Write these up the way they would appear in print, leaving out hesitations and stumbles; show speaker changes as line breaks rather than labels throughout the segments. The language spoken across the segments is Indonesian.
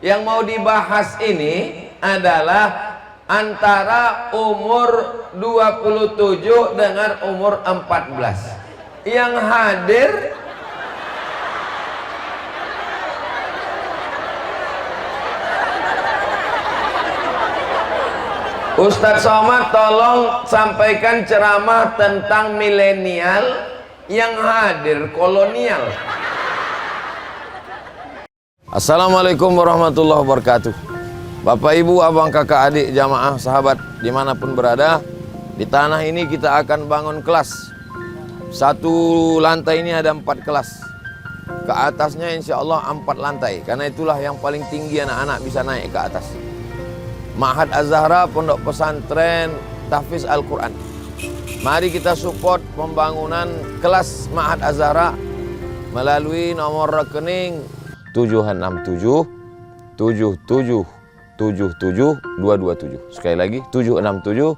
Yang mau dibahas ini adalah antara umur 27 dengan umur 14. Yang hadir Ustadz Somad, tolong sampaikan ceramah tentang milenial. Yang hadir kolonial. Assalamualaikum warahmatullahi wabarakatuh. Bapak, ibu, abang, kakak, adik, jamaah, sahabat dimanapun berada, di tanah ini kita akan bangun kelas. Satu lantai ini ada 4 kelas. Ke atasnya insya Allah 4 lantai. Karena itulah yang paling tinggi anak-anak bisa naik ke atas. Ma'had Az-Zahra, pondok pesantren tahfiz Al-Quran. Mari kita support pembangunan kelas Ma'had Az-Zahra melalui nomor rekening 767 77 77 227. Sekali lagi 767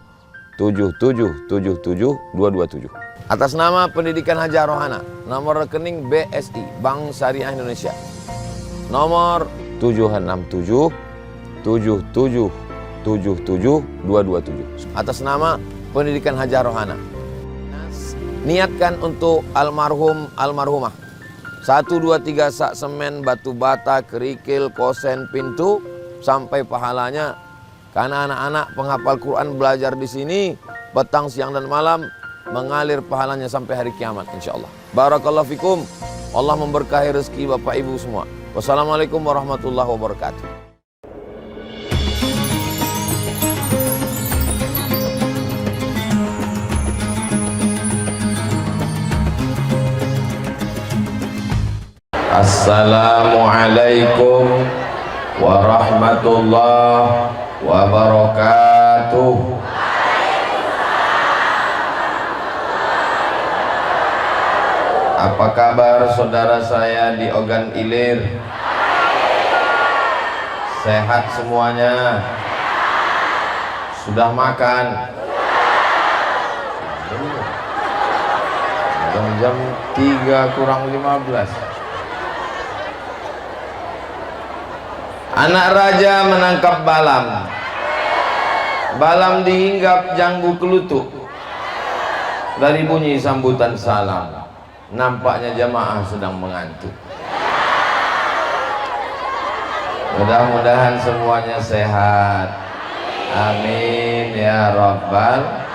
77 77 227. Atas nama Pendidikan Hajar Rohana, nomor rekening BSI, Bank Syariah Indonesia. Nomor 767 77 77 227. Atas nama Pendidikan Hajar Rohana. Niatkan untuk almarhum almarhumah. 1, 2, 3 sak semen, batu bata, kerikil, kosen, pintu sampai pahalanya. Karena anak-anak penghafal Quran belajar di sini petang, siang dan malam, mengalir pahalanya sampai hari kiamat insyaallah. Barakallahu fikum. Allah memberkahi rezeki Bapak Ibu semua. Wassalamualaikum warahmatullahi wabarakatuh. Assalamualaikum warahmatullahi wabarakatuh. Apa kabar saudara saya di Ogan Ilir? Sehat semuanya? Sudah makan? Jam 3 kurang 15. Anak raja menangkap balam. Balam dihinggap janggu kelutuk. Dari bunyi sambutan salam, nampaknya jamaah sedang mengantuk. Mudah-mudahan semuanya sehat. Amin ya rabbal.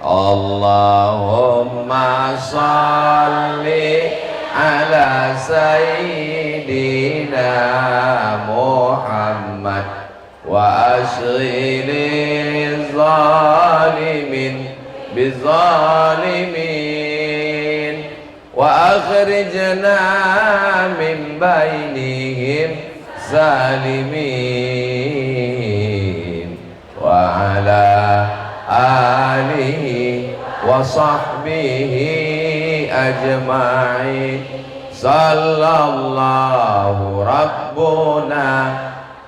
Allahumma sholli ala sayyidina Muhammad wa ashghili zalimin bizalimin wa akhrijna min bainihim salimin wa ala alihi wa sahbihi ajma'in. Sallallahu rabbuna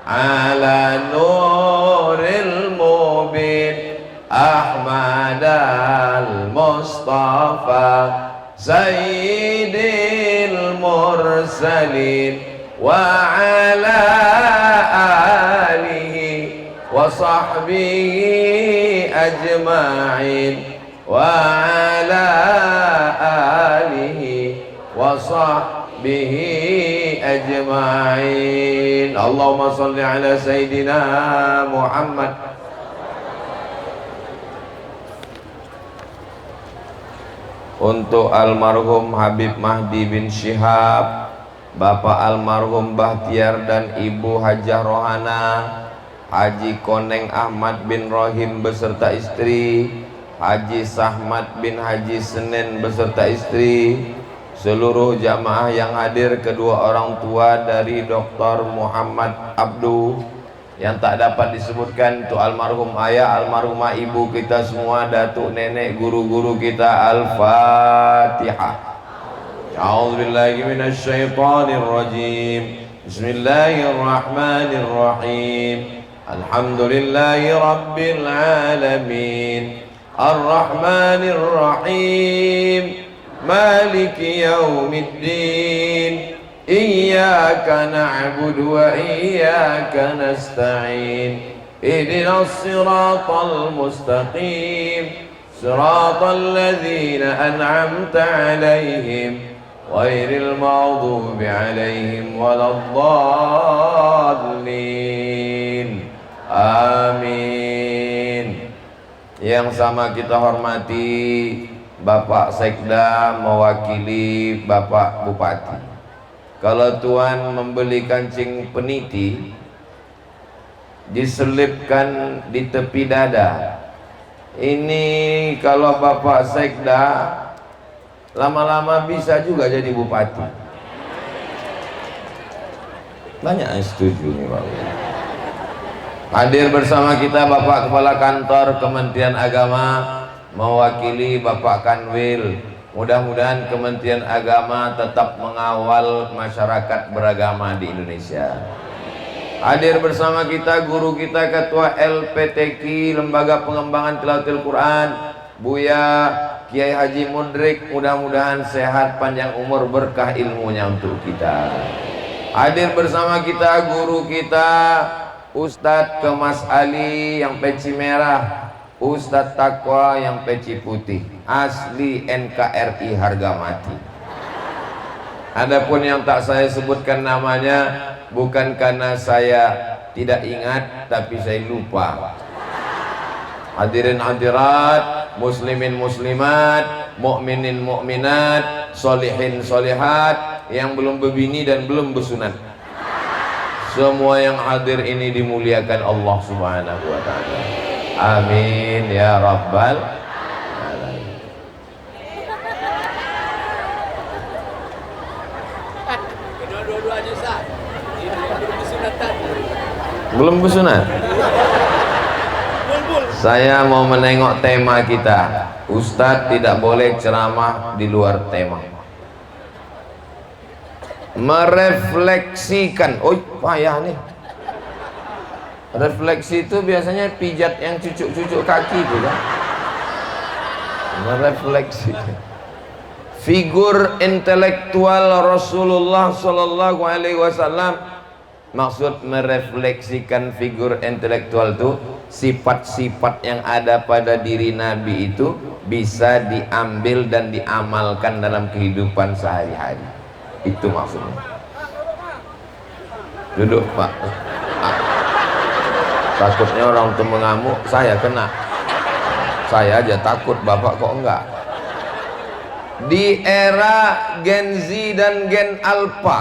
ala nuril mubin Ahmad al-Mustafa sayyidil mursalin wa ala alihi wa sahbihi ajma'in wa ala alihi wa sahbihi ajma'in. Allahumma salli ala sayyidina Muhammad. Untuk almarhum Habib Mahdi bin Syihab, Bapak almarhum Bahtiar dan Ibu Hajah Rohana, Haji Koneng Ahmad bin Rohim beserta istri, Haji Sahmat bin Haji Senen beserta istri, seluruh jamaah yang hadir, kedua orang tua dari Dr. Muhammad Abdu yang tak dapat disebutkan, untuk almarhum ayah, almarhumah ibu kita semua, datuk nenek, guru-guru kita. Al-Fatihah. A'udzubillahi minasyaitonir rajim. Bismillahirrahmanirrahim. Alhamdulillahi rabbil alamin. Ar-Rahmanir Rahim. Maliki yaumiddin. iyyaka na'budu wa iyyaka nasta'in ihdinas siratal mustaqim siratal ladzina an'amta 'alaihim ghairil maghdubi 'alaihim waladdallin. Amin. Yang sama kita hormati Bapak Sekda mewakili Bapak Bupati. Kalau Tuan membeli kancing peniti diselipkan di tepi dada, ini kalau Bapak Sekda lama-lama bisa juga jadi bupati. Banyak yang setuju nih Pak. Hadir bersama kita Bapak Kepala Kantor Kementerian Agama mewakili Bapak Kanwil. Mudah-mudahan Kementerian Agama tetap mengawal masyarakat beragama di Indonesia. Hadir bersama kita guru kita Ketua LPTQ Lembaga Pengembangan Tilawatil Quran Buya Kiai Haji Mudrik, mudah-mudahan sehat panjang umur berkah ilmunya untuk kita. Hadir bersama kita guru kita Ustadz Kemas Ali yang peci merah, Ustadz Takwa yang peci putih, asli NKRI harga mati. Adapun yang tak saya sebutkan namanya bukan karena saya tidak ingat, tapi saya lupa. Hadirin hadirat, muslimin muslimat, mukminin mukminat, solihin solihat yang belum berbini dan belum bersunat. Semua yang hadir ini dimuliakan Allah Subhanahu wa ta'ala. Amin ya rabbal alamin. Belum bersunat. Saya mau menengok tema kita. Ustadz tidak boleh ceramah di luar tema. Merefleksikan. Oh payah nih. Refleksi itu biasanya pijat yang cucuk-cucuk kaki itu kan. Merefleksikan figur intelektual Rasulullah Sallallahu Alaihi Wasallam. Maksud merefleksikan figur intelektual itu sifat-sifat yang ada pada diri Nabi itu bisa diambil dan diamalkan dalam kehidupan sehari-hari. Itu maksudnya. Duduk Pak. Takutnya orang itu mengamuk, saya kena. Saya aja takut, Bapak kok enggak. Di era Gen Z dan Gen Alpha,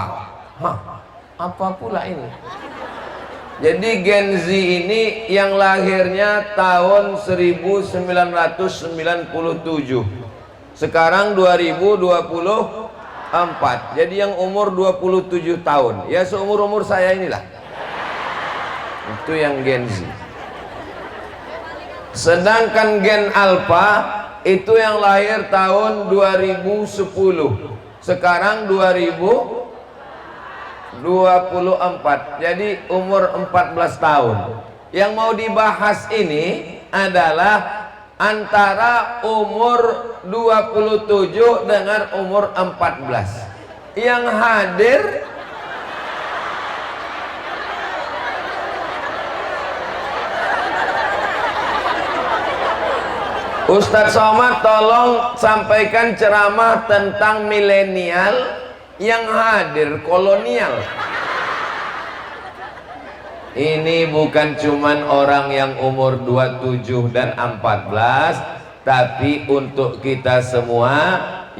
apa pula ini? Jadi Gen Z ini yang lahirnya tahun 1997, sekarang 2024. Jadi yang umur 27 tahun, ya seumur-umur saya inilah. Itu yang Gen Z. Sedangkan Gen Alpha itu yang lahir tahun 2010, sekarang 2024. Jadi umur 14 tahun. Yang mau dibahas ini adalah antara umur 27 dengan umur 14. Yang hadir Ustadz Somad, tolong sampaikan ceramah tentang milenial yang hadir kolonial. Ini bukan cuman orang yang umur 27 dan 14, tapi untuk kita semua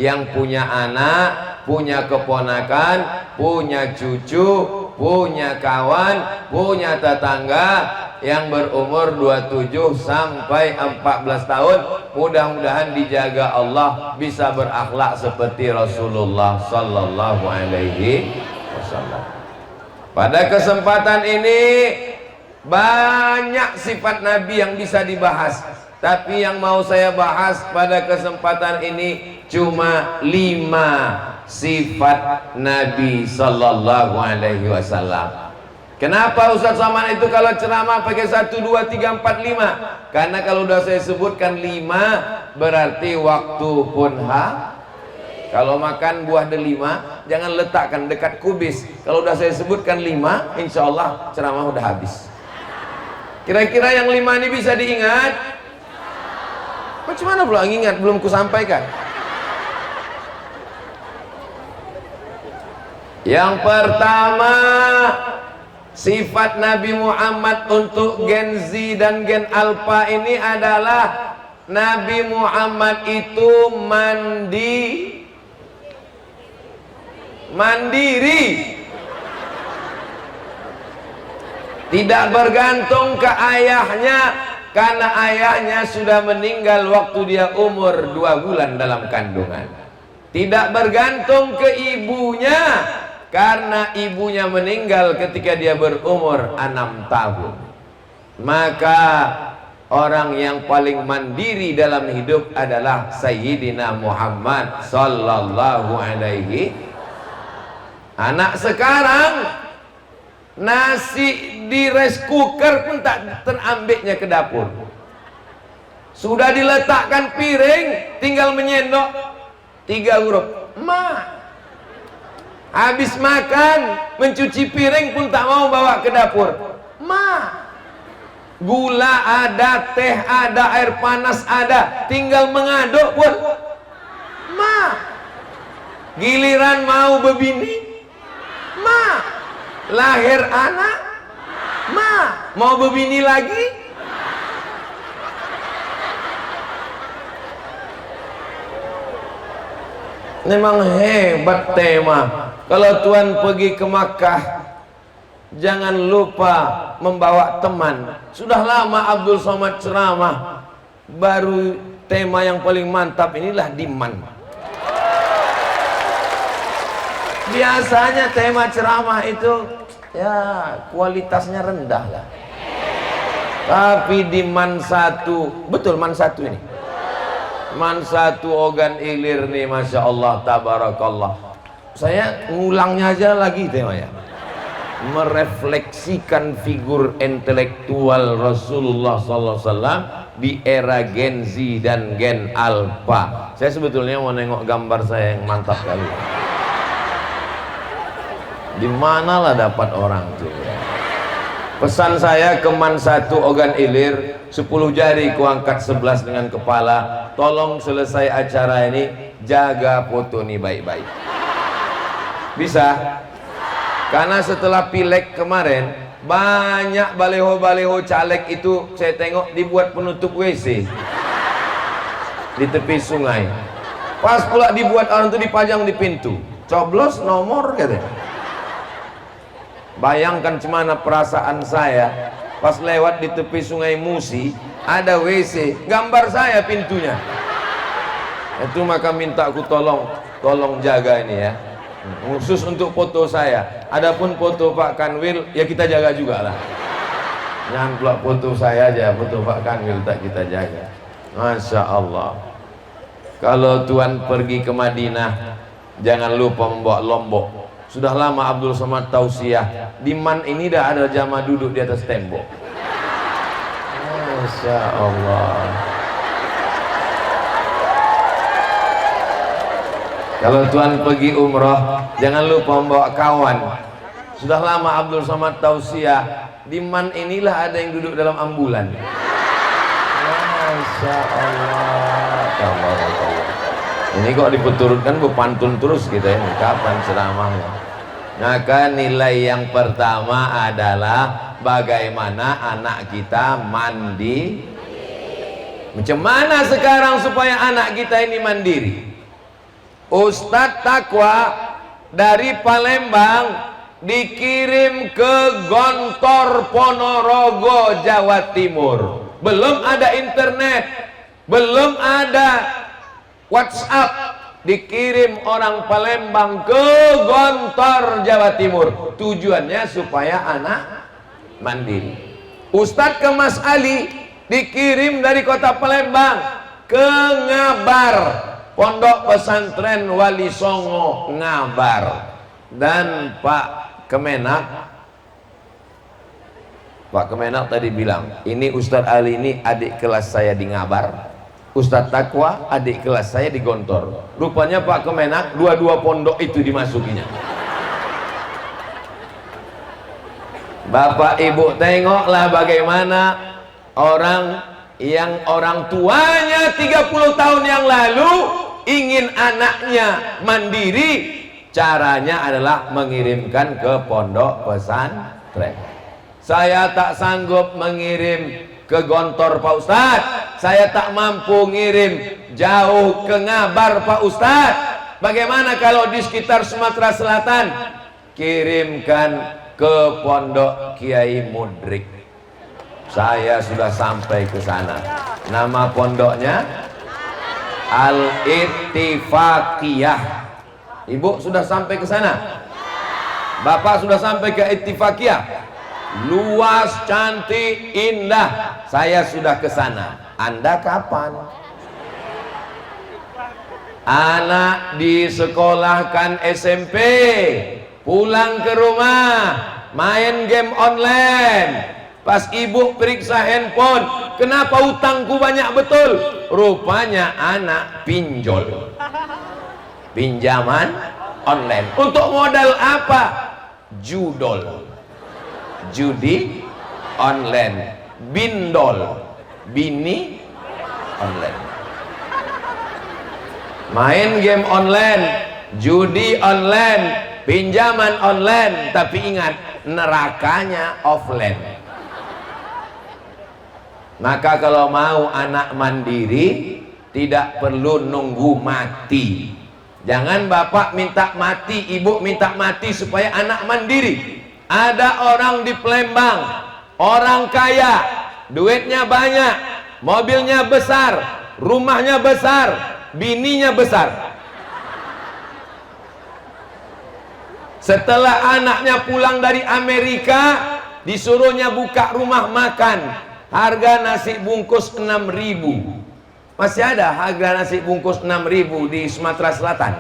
yang punya anak, punya keponakan, punya cucu, punya kawan, punya tetangga yang berumur 27 sampai 14 tahun, mudah-mudahan dijaga Allah bisa berakhlak seperti Rasulullah Sallallahu Alaihi Wasallam. Pada kesempatan ini banyak sifat Nabi yang bisa dibahas, tapi yang mau saya bahas pada kesempatan ini cuma 5 sifat Nabi Sallallahu Alaihi Wasallam. Kenapa Ustadz Somad itu kalau ceramah pakai 1, 2, 3, 4, 5? Karena kalau udah saya sebutkan 5 berarti waktu pun Kalau makan buah delima, jangan letakkan dekat kubis. Kalau udah saya sebutkan 5, insya Allah ceramah udah habis. Kira-kira yang 5 ini bisa diingat? Macam mana pula ingat, belum kusampaikan. Yang pertama, sifat Nabi Muhammad untuk Gen Z dan Gen Alpha ini adalah Nabi Muhammad itu mandiri, tidak bergantung ke ayahnya, karena ayahnya sudah meninggal waktu dia umur 2 bulan dalam kandungan. Tidak bergantung ke ibunya, karena ibunya meninggal ketika dia berumur 6 tahun. Maka orang yang paling mandiri dalam hidup adalah Sayyidina Muhammad sallallahu alaihi. Anak sekarang nasi di rice cooker pun tak terambilnya ke dapur. Sudah diletakkan piring, tinggal menyendok 3 huruf, ma. Habis makan, mencuci piring pun tak mau bawa ke dapur, ma. Gula ada, teh ada, air panas ada, tinggal mengaduk pun, ma. Giliran mau berbini, ma. Lahir anak, ma. Mau berbini lagi, memang hebat tema. Kalau Tuhan pergi ke Makkah, jangan lupa membawa teman. Sudah lama Abdul Somad ceramah, baru tema yang paling mantap inilah diman. Biasanya tema ceramah itu ya kualitasnya rendah lah. Tapi di Man 1, betul Man 1 ini. Man 1 Ogan Ilir nih, Masya Allah, tabarakallah. Saya ngulangnya aja lagi temanya. Merefleksikan figur intelektual Rasulullah SAW di era Gen Z dan Gen Alpha. Saya sebetulnya mau nengok gambar saya yang mantap kali. Di manalah dapat orang tuh ya. Pesan saya ke Man 1 Ogan Ilir, 10 jari kuangkat 11 dengan kepala. Tolong selesai acara ini jaga foto ini baik-baik. Bisa? Karena setelah pileg kemarin, banyak baleho-baleho caleg itu saya tengok dibuat penutup WC di tepi sungai. Pas pula dibuat orang itu dipajang di pintu, coblos nomor katanya. Bayangkan cemana perasaan saya pas lewat di tepi sungai Musi, ada WC, gambar saya pintunya. Itu maka minta aku tolong jaga ini ya, khusus untuk foto saya. Adapun foto Pak Kanwil ya kita jaga juga lah. Jangan pula foto saya aja, foto Pak Kanwil tak kita jaga. Masya Allah. Kalau Tuhan pergi ke Madinah, jangan lupa membawa lombok. Sudah lama Abdul Somad tausiah, di Man ini dah ada jamaah duduk di atas tembok. Masya Allah. Kalau Tuhan pergi umroh, jangan lupa membawa kawan. Sudah lama Abdul Somad tausiah, di Man inilah ada yang duduk dalam ambulan. Masya Allah. Ini kok dipeturutkan berpantun terus kita ini, kapan ceramahnya? Maka nilai yang pertama adalah bagaimana anak kita mandi. Macam mana sekarang supaya anak kita ini mandiri? Ustadz Takwa dari Palembang dikirim ke Gontor Ponorogo, Jawa Timur. Belum ada internet, belum ada WhatsApp, dikirim orang Palembang ke Gontor, Jawa Timur. Tujuannya supaya anak mandiri. Ustadz ke Mas Ali dikirim dari kota Palembang ke Ngabar, Pondok Pesantren Wali Songo Ngabar. Dan Pak Kemenak tadi bilang, ini Ustadz Ali ini adik kelas saya di Ngabar, Ustadz Takwa, adik kelas saya di Gontor. Rupanya Pak Kemenak dua-dua pondok itu dimasukinya. Bapak Ibu tengoklah bagaimana orang yang orang tuanya 30 tahun yang lalu ingin anaknya mandiri, caranya adalah mengirimkan ke pondok pesantren. Saya tak sanggup mengirim ke Gontor Pak Ustadz, saya tak mampu ngirim jauh ke Ngabar Pak Ustadz. Bagaimana kalau di sekitar Sumatera Selatan? Kirimkan ke pondok Kiai Mudrik. Saya sudah sampai ke sana. Nama pondoknya Al-Ittifaqiyah. Ibu sudah sampai ke sana? Bapak sudah sampai ke Ittifaqiyah? Luas, cantik, indah. Saya sudah ke sana. Anda kapan? Anak disekolahkan SMP, pulang ke rumah, main game online. Pas ibu periksa handphone, kenapa utangku banyak betul? Rupanya anak pinjol, pinjaman online. Untuk modal apa? Judol, judi online, bindol, bini online. Main game online, judi online, pinjaman online. Tapi ingat, nerakanya offline. Maka kalau mau anak mandiri, tidak perlu nunggu mati. Jangan bapak minta mati, ibu minta mati supaya anak mandiri. Ada orang di Palembang, orang kaya, duitnya banyak, mobilnya besar, rumahnya besar, bininya besar. Setelah anaknya pulang dari Amerika, disuruhnya buka rumah makan. Harga nasi bungkus 6.000. Masih ada harga nasi bungkus 6.000 di Sumatera Selatan?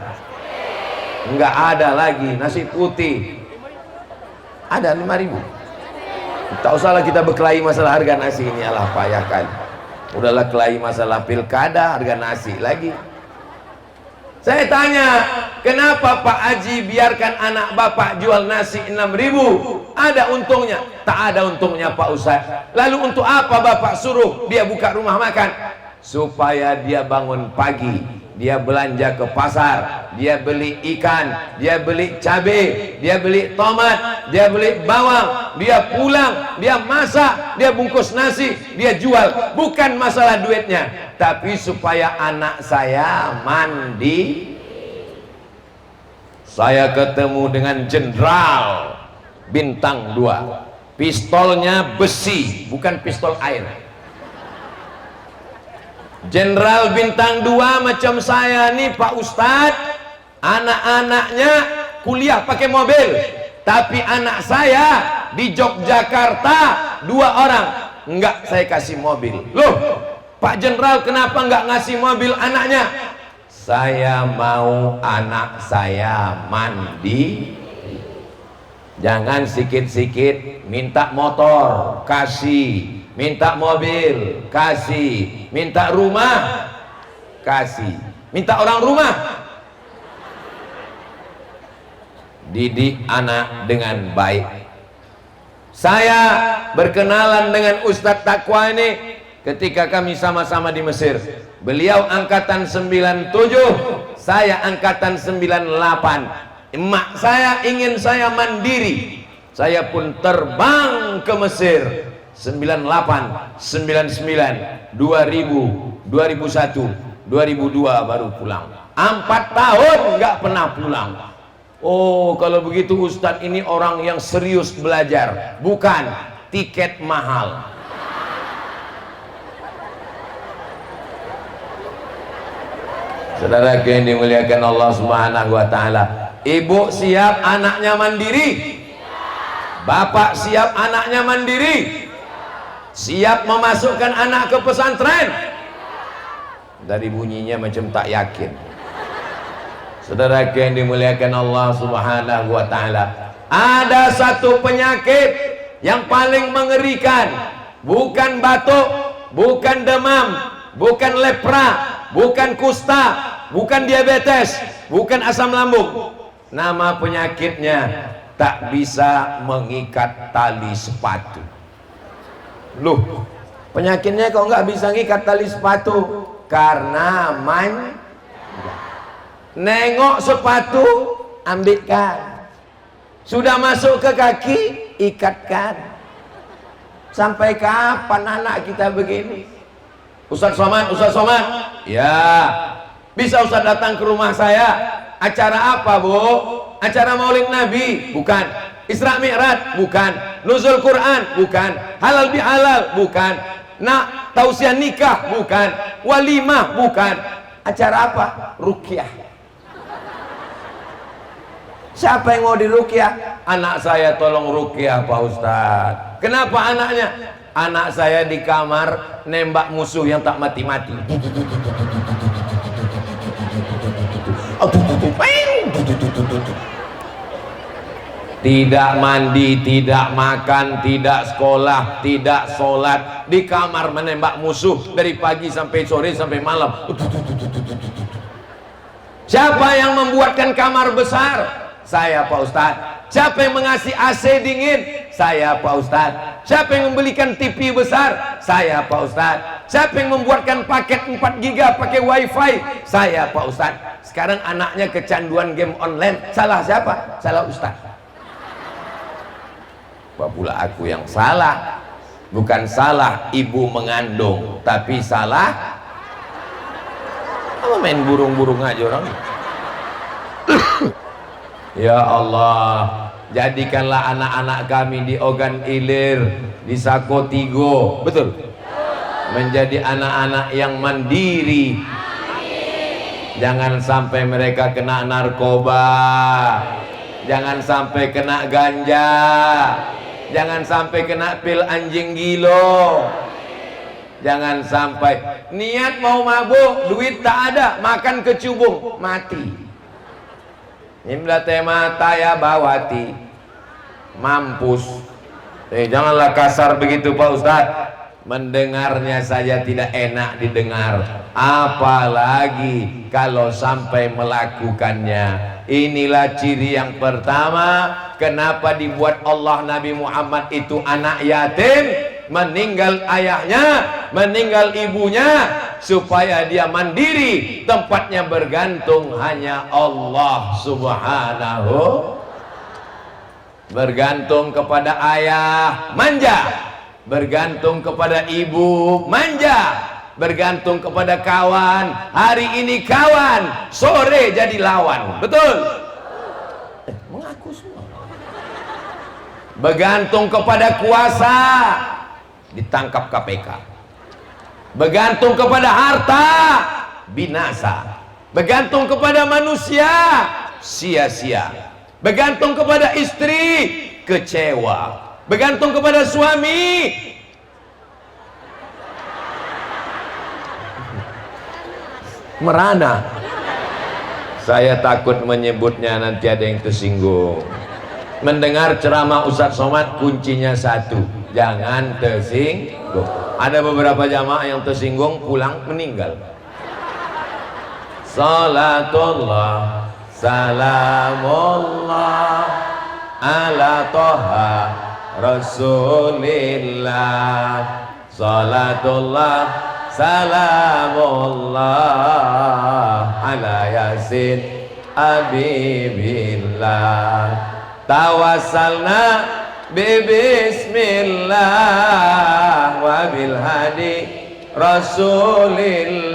Enggak ada lagi. Nasi putih ada 5.000. Tak usahlah kita berkelahi masalah harga nasi ini, alah payahkan. Udahlah kelahi masalah pilkada, harga nasi lagi. Saya tanya, kenapa Pak Haji biarkan anak bapak jual nasi 6.000? Ada untungnya? Tak ada untungnya Pak Ustadz. Lalu untuk apa bapak suruh dia buka rumah makan? Supaya dia bangun pagi, dia belanja ke pasar, dia beli ikan, dia beli cabai, dia beli tomat, dia beli bawang, dia pulang, dia masak, dia bungkus nasi, dia jual. Bukan masalah duitnya, tapi supaya anak saya mandi. Saya ketemu dengan jenderal bintang 2, pistolnya besi, bukan pistol air. Jenderal bintang 2 macam saya nih Pak Ustadz, anak-anaknya kuliah pakai mobil, tapi anak saya di Yogyakarta 2 orang, enggak saya kasih mobil. Loh Pak Jenderal, kenapa enggak ngasih mobil anaknya? Saya mau anak saya mandi. Jangan sikit-sikit minta motor, kasih, minta mobil, kasih, minta rumah, kasih, minta orang rumah. Didik anak dengan baik. Saya berkenalan dengan Ustadz Takwa ini ketika kami sama-sama di Mesir. Beliau angkatan 97, saya angkatan 98. Emak saya ingin saya mandiri. Saya pun terbang ke Mesir 98, 99, 2000, 2001, 2002 baru pulang. 4 tahun nggak pernah pulang. Oh, kalau begitu Ustadz ini orang yang serius belajar. Bukan, tiket mahal. Saudara yang dimuliakan Allah Subhanahu wa taala, ibu siap anaknya mandiri? Bapak siap anaknya mandiri? Siap memasukkan anak ke pesantren? Dari bunyinya macam tak yakin. Saudara yang dimuliakan Allah Subhanahu wa taala, ada satu penyakit yang paling mengerikan, bukan batuk, bukan demam, bukan lepra, bukan kusta, bukan diabetes, bukan asam lambung. Nama penyakitnya tak bisa mengikat tali sepatu. Loh, penyakitnya kok nggak bisa ngikat tali sepatu? Karena nengok sepatu, ambilkan. Sudah masuk ke kaki, ikatkan. Sampai kapan anak kita begini? Ustaz Somad, Ustaz Somad, ya bisa Ustaz datang ke rumah saya. Acara apa, Bu? Acara Maulid Nabi? Bukan. Isra Mi'raj? Bukan. Nuzul Quran? Bukan. Halal bihalal? Bukan. Nak tausiah nikah? Bukan. Walimah? Bukan. Acara apa? Ruqyah. Siapa yang mau diruqyah? Anak saya tolong ruqyah, Pak Ustaz. Kenapa anaknya? Anak saya di kamar nembak musuh yang tak mati-mati. Tidak mandi, tidak makan, tidak sekolah, tidak sholat, di kamar menembak musuh dari pagi sampai sore sampai malam. Siapa yang membuatkan kamar besar? Saya, Pak Ustadz. Siapa yang mengasih AC dingin? Saya, Pak Ustadz. Siapa yang membelikan TV besar? Saya, Pak Ustadz. Siapa yang membuatkan paket 4 GB pakai wifi? Saya, Pak Ustadz. Sekarang anaknya kecanduan game online. Salah siapa? Salah Ustadz. Apa pula aku yang salah? Bukan salah ibu mengandung, tapi salah apa main burung-burung aja orang. Ya Allah, jadikanlah anak-anak kami di Ogan Ilir, di Sakotigo, betul? Menjadi anak-anak yang mandiri. Jangan sampai mereka kena narkoba, jangan sampai kena ganja, jangan sampai kena pil anjing gilo, jangan sampai niat mau mabuk, duit tak ada, makan kecubung, mati. Imla mata ya bawati, mampus. Janganlah kasar begitu, Pak Ustadz. Mendengarnya saja tidak enak didengar, apalagi kalau sampai melakukannya. Inilah ciri yang pertama kenapa dibuat Allah Nabi Muhammad itu anak yatim, meninggal ayahnya, meninggal ibunya, supaya dia mandiri, tempatnya bergantung hanya Allah Subhanahu. Bergantung kepada ayah, manja. Bergantung kepada ibu, manja. Bergantung kepada kawan, hari ini kawan, sore jadi lawan. Betul? Mengaku semua. Bergantung kepada kuasa, ditangkap KPK. Bergantung kepada harta, binasa. Bergantung kepada manusia, sia-sia. Bergantung kepada istri, kecewa. Bergantung kepada suami, merana. Saya takut menyebutnya, nanti ada yang tersinggung. Mendengar ceramah Ustaz Somad kuncinya satu, jangan tersinggung. Ada beberapa jamaah yang tersinggung, pulang meninggal. Salatullah salamullah ala toha Rasulillah. Salatullah salamullah ala yasin habibillah. Tawassalna bismillah wa bil hadi Rasulillah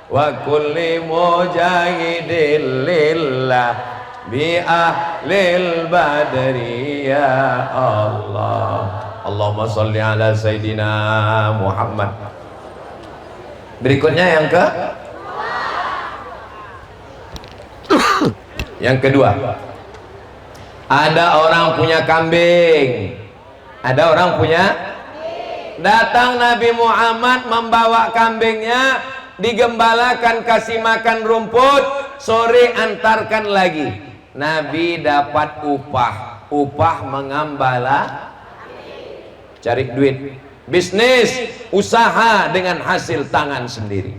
wa kulli mujahidin lillah bi ahlil badri ya Allah. Allahumma sholli ala Sayyidina Muhammad. Berikutnya yang kedua, ada orang punya kambing, ada orang punya, datang Nabi Muhammad membawa kambingnya, digembalakan, kasih makan rumput, sore antarkan lagi. Nabi dapat upah mengembala, cari duit. bisnis, usaha dengan hasil tangan sendiri.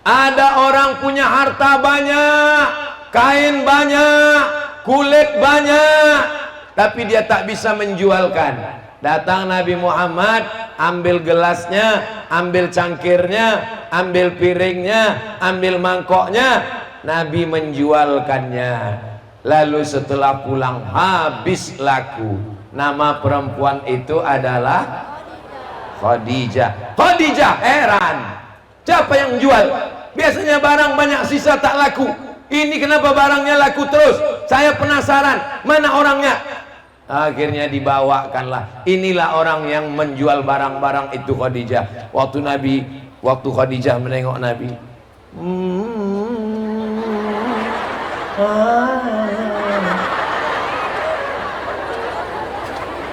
Ada orang punya harta banyak, kain banyak, kulit banyak, tapi dia tak bisa menjualkan. Datang Nabi Muhammad, ambil gelasnya, ambil cangkirnya, ambil piringnya, ambil mangkoknya, Nabi menjualkannya. Lalu setelah pulang habis laku. Nama perempuan itu adalah Khadijah. Khadijah heran, siapa yang jual? Biasanya barang banyak sisa tak laku, ini kenapa barangnya laku terus? Saya penasaran, mana orangnya? Akhirnya dibawakanlah. Inilah orang yang menjual barang-barang itu, Khadijah. Waktu Khadijah menengok Nabi,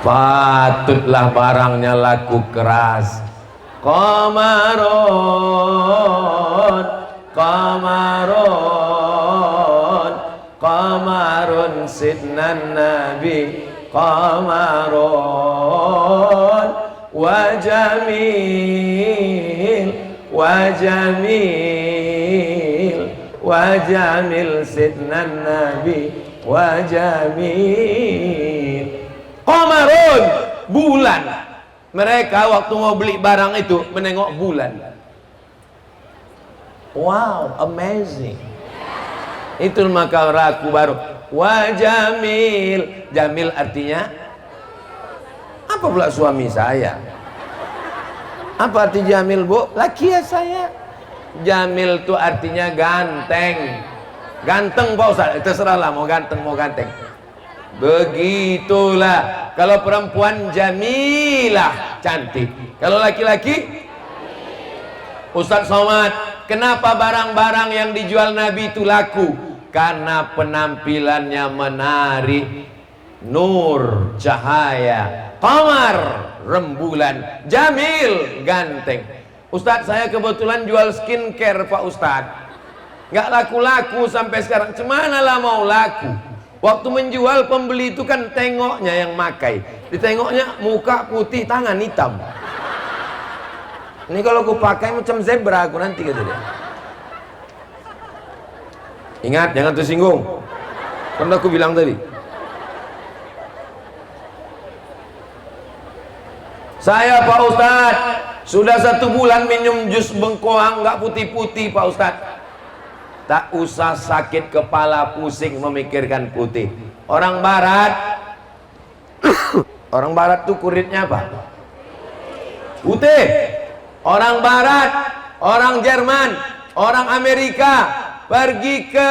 patutlah barangnya laku keras. Qamarun, qamarun, qamarun sidnan Nabi, qamarun wa jamil, wa jamil, wa jamil sidnan Nabi, wa jamil. Qamarun, bulan. Mereka waktu mau beli barang itu menengok bulan. Wow, amazing. Itu maka raku baru. Wa jamil. Jamil artinya apa pula? Suami saya. Apa arti jamil, Bu? Laki ya saya. Jamil itu artinya ganteng. Ganteng Pak Ustaz, terserahlah mau ganteng mau ganteng. Begitulah. Kalau perempuan jamilah, cantik. Kalau laki-laki, Ustaz Somad, kenapa barang-barang yang dijual Nabi itu laku? Karena penampilannya menarik, nur, cahaya, qamar, rembulan, jamil, ganteng. Ustaz, saya kebetulan jual skincare Pak Ustaz, nggak laku-laku sampai sekarang. Cemana lah mau laku? Waktu menjual, pembeli itu kan tengoknya yang makai, ditengoknya muka putih, tangan hitam. Ini kalau aku pakai macam zebra aku nanti, kata dia. Ingat, jangan tersinggung. Kan aku bilang tadi. Saya Pak Ustadz sudah 1 bulan minum jus bengkoang, nggak putih-putih Pak Ustadz. Tak usah sakit kepala pusing memikirkan putih. Orang barat orang barat tuh kulitnya apa? Putih. Orang barat, orang Jerman, orang Amerika pergi ke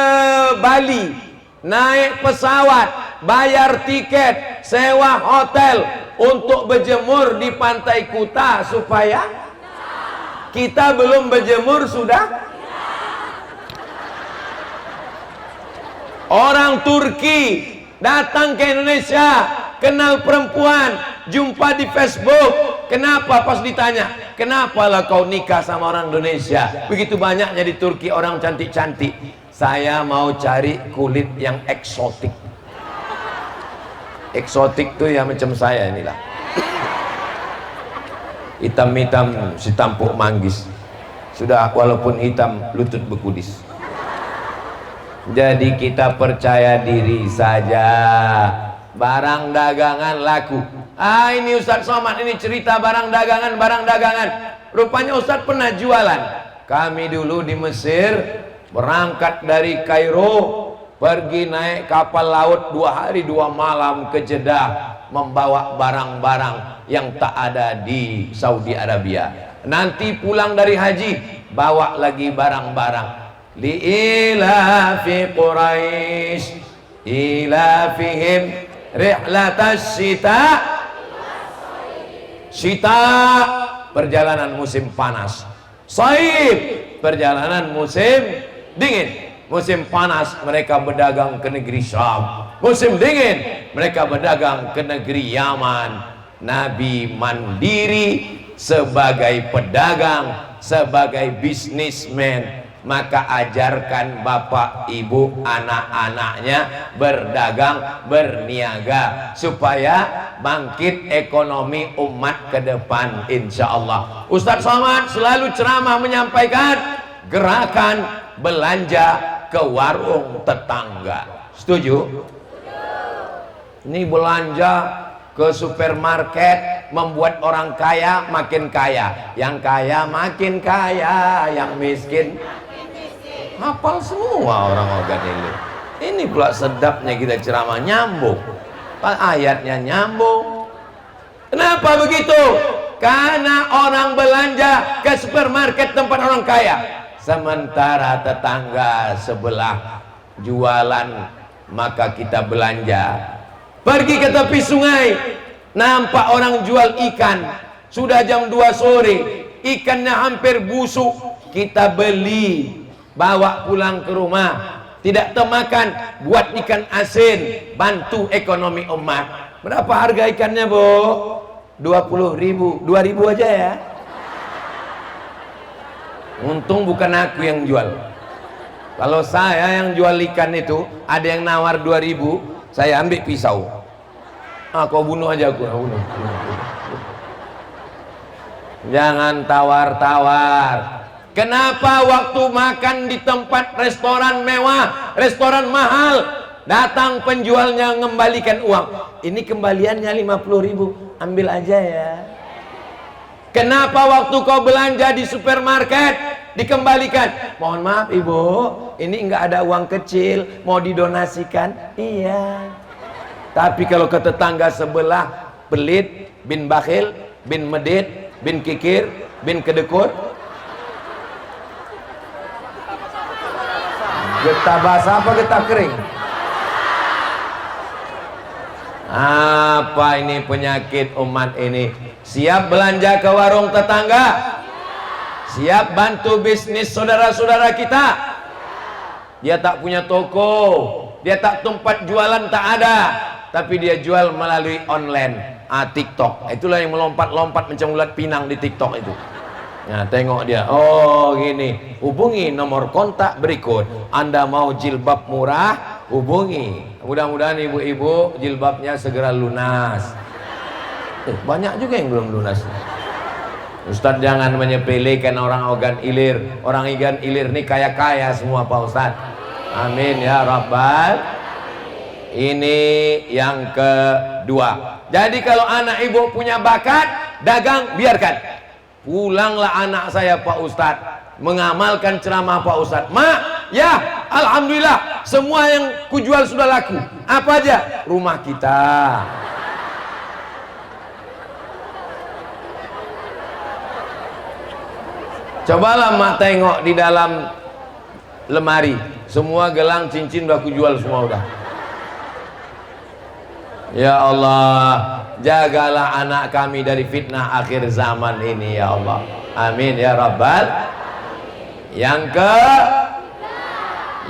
Bali, naik pesawat, bayar tiket, sewa hotel untuk berjemur di Pantai Kuta supaya kita belum berjemur sudah. Orang Turki datang ke Indonesia, kenal perempuan, jumpa di Facebook. Kenapa? Pas ditanya, kenapa lah kau nikah sama orang Indonesia? Begitu banyaknya di Turki orang cantik-cantik. Saya mau cari kulit yang eksotik. Eksotik tuh ya macam saya inilah. Hitam-hitam si tampuk manggis. Sudah walaupun hitam lutut bekudis. Jadi kita percaya diri saja. Barang dagangan laku. Ah, ini Ustadz Somad, ini cerita barang dagangan. Rupanya Ustadz pernah jualan. Kami dulu di Mesir, berangkat dari Kairo, pergi naik kapal laut 2 hari 2 malam ke Jeddah, membawa barang-barang yang tak ada di Saudi Arabia. Nanti pulang dari haji, bawa lagi barang-barang. Li'ilafi Quraisy ilafihim rihlatas syita, perjalanan musim panas. Saif, perjalanan musim dingin. Musim panas mereka berdagang ke negeri Syam, musim dingin mereka berdagang ke negeri Yaman. Nabi mandiri sebagai pedagang, sebagai bisnismen, maka ajarkan bapak ibu anak-anaknya berdagang, berniaga, supaya bangkit ekonomi umat ke depan insya Allah. Ustadz Somad selalu ceramah menyampaikan gerakan belanja ke warung tetangga. Setuju? Ini belanja ke supermarket membuat orang kaya makin kaya, yang kaya makin kaya, yang miskin hafal semua orang organ ini. Ini pula sedapnya kita ceramah, nyambung, ayatnya nyambung. Kenapa begitu? Karena orang belanja ke supermarket tempat orang kaya, sementara tetangga sebelah jualan, maka kita belanja. Pergi ke tepi sungai, nampak orang jual ikan, sudah jam 2 sore, ikannya hampir busuk, kita beli, bawa pulang ke rumah, tidak termakan, buat ikan asin, bantu ekonomi umat. Berapa harga ikannya, Bu? 20.000, 2.000 aja ya. Untung bukan aku yang jual. Kalau saya yang jual ikan itu, ada yang nawar 2.000, saya ambil pisau. Kau bunuh aja aku. Bunuh. Jangan tawar-tawar. Kenapa waktu makan di tempat restoran mewah, restoran mahal, datang penjualnya mengembalikan uang? Ini kembaliannya 50.000, ambil aja ya. Kenapa waktu kau belanja di supermarket dikembalikan? Mohon maaf ibu, ini enggak ada uang kecil, mau didonasikan? Iya. Tapi kalau ke tetangga sebelah pelit, bin bakhil, bin medit, bin kikir, bin kedekut, getah basah apa getah kering? Apa ini penyakit umat ini? Siap belanja ke warung tetangga? Siap bantu bisnis saudara-saudara kita? Dia tak punya toko, dia tak tempat jualan, tak ada, tapi dia jual melalui online, TikTok. Itulah yang melompat-lompat macam ulat pinang di TikTok itu. Nah, tengok dia, oh gini, hubungi nomor kontak berikut. Anda mau jilbab murah, hubungi. Mudah-mudahan ibu-ibu jilbabnya segera lunas. Banyak juga yang belum lunas. Ustadz jangan menyepelekan orang organ ilir. Orang organ ilir ini kaya-kaya semua Pak Ustadz. Amin ya Rabbal. Ini yang kedua. Jadi kalau anak ibu punya bakat dagang, biarkan. Pulanglah anak saya Pak Ustadz, mengamalkan ceramah Pak Ustadz. Mak, ya alhamdulillah semua yang kujual sudah laku. Apa aja? Rumah kita. Cobalah mak tengok di dalam lemari, semua gelang cincin udah kujual semua udah. Ya Allah, jagalah anak kami dari fitnah akhir zaman ini ya Allah. Amin ya Rabbal.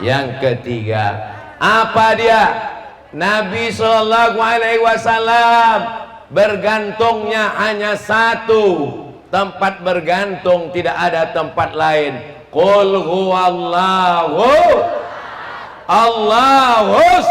Yang ketiga, apa dia? Nabi Shallallahu Alaihi Wasallam bergantungnya hanya satu tempat bergantung, tidak ada tempat lain. Qul huwallahu Allahus.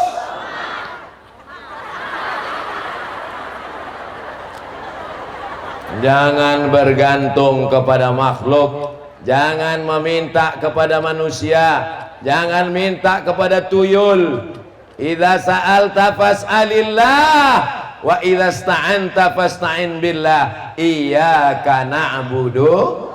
Jangan bergantung kepada makhluk, jangan meminta kepada manusia, jangan minta kepada tuyul. Idza sa'alta fas'alillah wa idza sta'anta fasta'in billah. Iyyaka na'budu.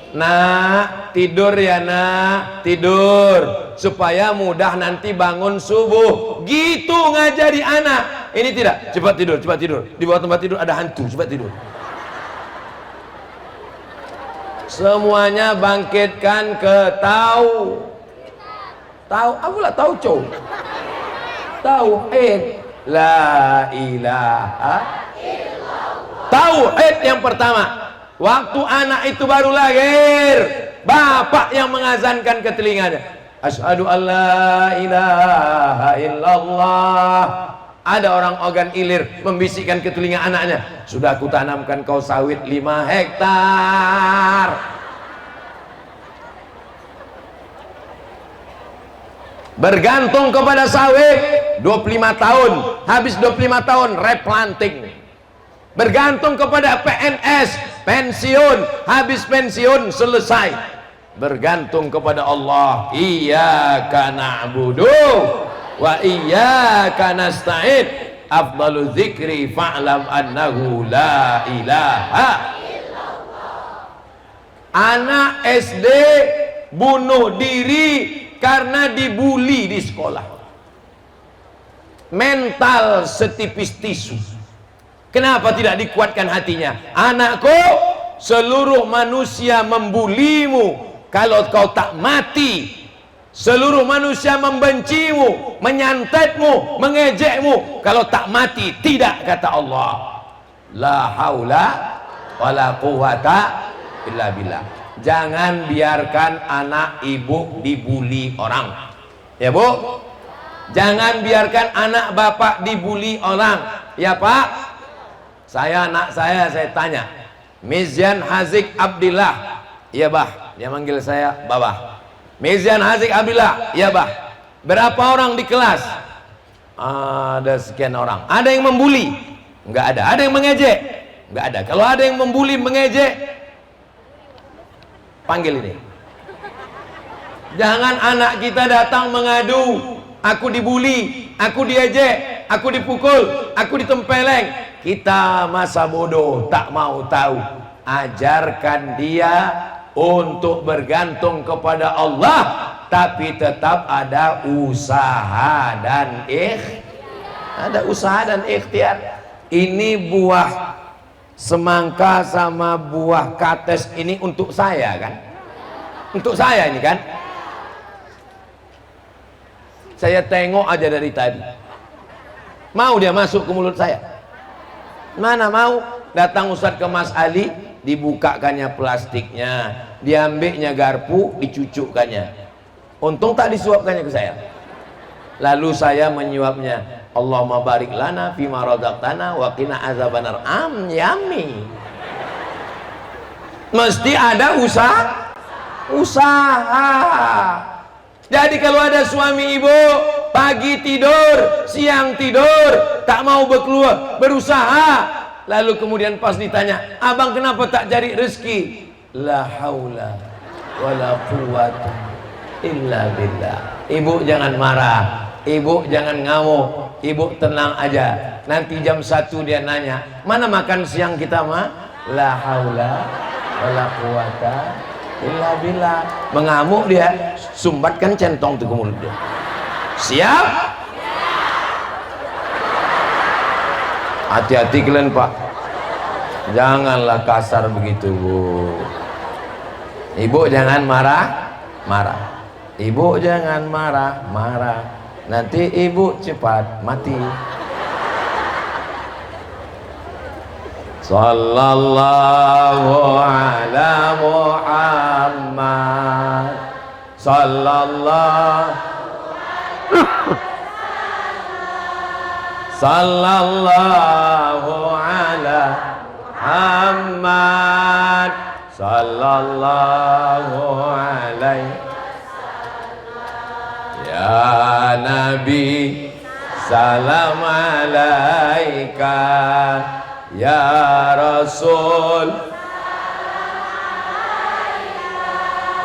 Nak, tidur ya nak, tidur supaya mudah nanti bangun subuh. Gitu ngajari anak. Ini tidak, cepat tidur, cepat tidur. Di bawah tempat tidur ada hantu, cepat tidur. Semuanya bangkitkan ke tahu. Tahu, apalah tahu cow. Tauhid, la ilaha illallah. Tauhid yang pertama. Waktu anak itu baru lahir, bapak yang mengazankan ke telinganya, asyhadu alla ilaha illallah. Ada orang organ ilir membisikkan ke telinga anaknya, sudah aku tanamkan kau sawit 5 hektar. Bergantung kepada sawit 25 tahun, habis 25 tahun replanting. Bergantung kepada PNS, pensiun, habis pensiun selesai. Bergantung kepada Allah, iyyaka na'budu wa iyyaka nasta'in. Afdalu dzikri fa'lam annahu la ilaha. Anak SD bunuh diri karena dibully di sekolah. Mental setipis tisu. Kenapa tidak dikuatkan hatinya? Anakku, seluruh manusia membulimu kalau kau tak mati. Seluruh manusia membencimu, menyantetmu, mengejekmu kalau tak mati. Tidak, kata Allah. La haula wala quwata illa billah. Jangan biarkan anak ibu dibuli orang. Ya Bu? Jangan biarkan anak bapak dibuli orang. Ya Pak? Anak saya tanya, Mizyan Hazik Abdillah. Iya Bah, dia manggil saya Babah. Mizyan Hazik Abdillah. Iya Bah. Berapa orang di kelas? Ada sekian orang. Ada yang membuli? Enggak ada. Ada yang mengejek? Enggak ada. Kalau ada yang membuli, mengejek, panggil ini. Jangan anak kita datang mengadu, aku dibuli, aku diejek, aku dipukul, aku ditempeleng. Kita masa bodoh, tak mau tahu. Ajarkan dia untuk bergantung kepada Allah, tapi tetap ada usaha dan ikhtiar. Ini buah semangka sama buah kates ini untuk saya kan? Untuk saya ini kan? Saya tengok aja dari tadi. Mau dia masuk ke mulut saya? Mana mau? Datang Ustadz ke Mas Ali, dibukakannya plastiknya, diambilnya garpu, dicucukkannya. Untung tak disuapkannya ke saya. Lalu saya menyuapnya. Allahumma barik lana fima razaqtana wa qina azabannar. Yummy. Mesti ada usaha. Jadi kalau ada suami ibu pagi tidur, siang tidur, tak mau berusaha, lalu kemudian pas ditanya, abang kenapa tak cari rezeki? La haula wala quwata illa billah. Ibu jangan marah, ibu jangan ngamuk, ibu tenang aja. Nanti jam 1 dia nanya, mana makan siang kita mah? La haula wala quwata illa billah. Mengamuk dia, sumbatkan centong tuh ke mulut dia. Siap? Hati-hati kalian Pak, janganlah kasar begitu Bu. Ibu jangan marah. Ibu jangan marah. Nanti ibu cepat mati. Sallallahu ala Muhammad. Sallallahu ala Muhammad. Sallallahu alaihi. Ya Nabi, salam alaika. Ya Rasul,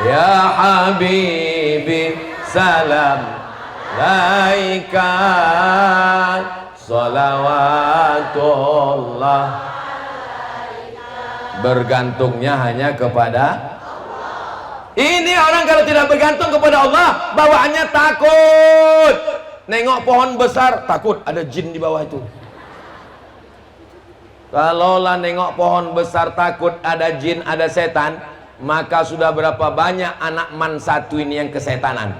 ya Habibi, salam alaika. Salawatullah. Bergantungnya hanya kepada Allah. Ini orang kalau tidak bergantung kepada Allah, bawaannya takut. Nengok pohon besar, takut ada jin di bawah itu. Kalau lah nengok pohon besar takut ada jin, ada setan, maka sudah berapa banyak anak man satu ini yang kesetanan.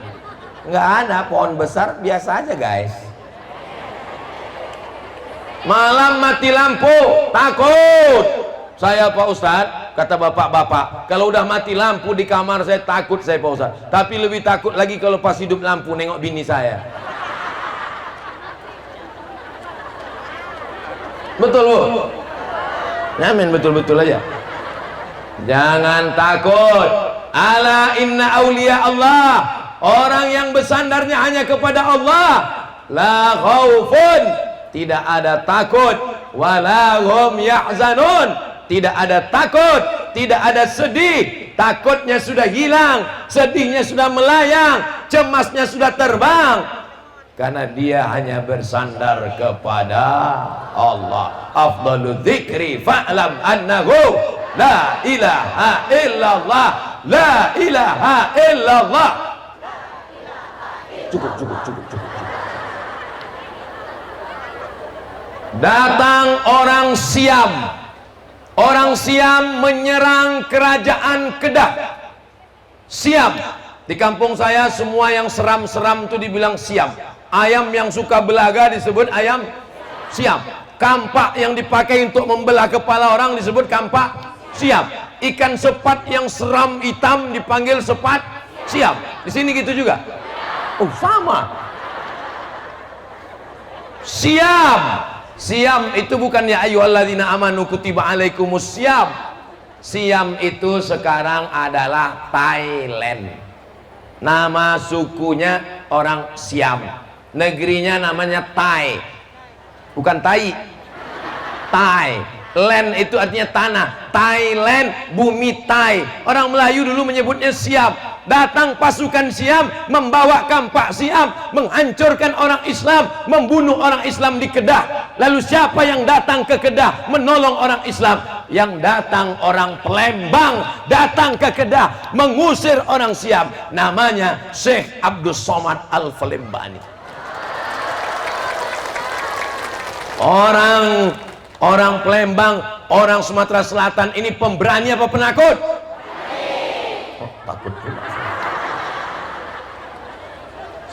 Nggak ada, pohon besar biasa aja guys. Malam mati lampu, takut. Saya Pak Ustadz, kata bapak-bapak, kalau udah mati lampu di kamar saya takut saya Pak Ustadz. Tapi lebih takut lagi kalau pas hidup lampu nengok bini saya. Betul Bu? Amin, betul-betul aja. Jangan takut. Ala inna awliya Allah, Orang yang bersandarnya hanya kepada Allah, la khaufun, tidak ada takut, wala hum yahzanun, tidak ada takut, tidak ada sedih. Takutnya sudah hilang, sedihnya sudah melayang, cemasnya sudah terbang, karena dia hanya bersandar kepada Allah. Afdalu dzikri fa'lam annahu la ilaha illallah, la ilaha illallah. Cukup. Datang orang Siam. Orang Siam menyerang kerajaan Kedah. Siam. Di kampung saya semua yang seram-seram itu dibilang Siam. Ayam yang suka belaga disebut ayam Siam. Kampak yang dipakai untuk membelah kepala orang disebut kampak Siam. Ikan sepat yang seram hitam dipanggil sepat Siam. Di sini gitu juga. Oh, sama. Siam. Siam itu bukan ya ayyuhalladzina amanu kutiba alaikumus siam. Siam itu sekarang adalah Thailand. Nama sukunya orang Siam. Negerinya namanya Thai. Bukan Tai. Thai. Land itu artinya tanah. Thailand, bumi Thai. Orang Melayu dulu menyebutnya Siam. Datang pasukan Siam, membawa kampak Siam, menghancurkan orang Islam, membunuh orang Islam di Kedah. Lalu siapa yang datang ke Kedah menolong orang Islam? Yang datang orang Palembang, datang ke Kedah mengusir orang Siam. Namanya Syekh Abdus Somad Al-Falembani. Orang Palembang, orang Sumatera Selatan ini pemberani apa penakut? Oh, takut pula.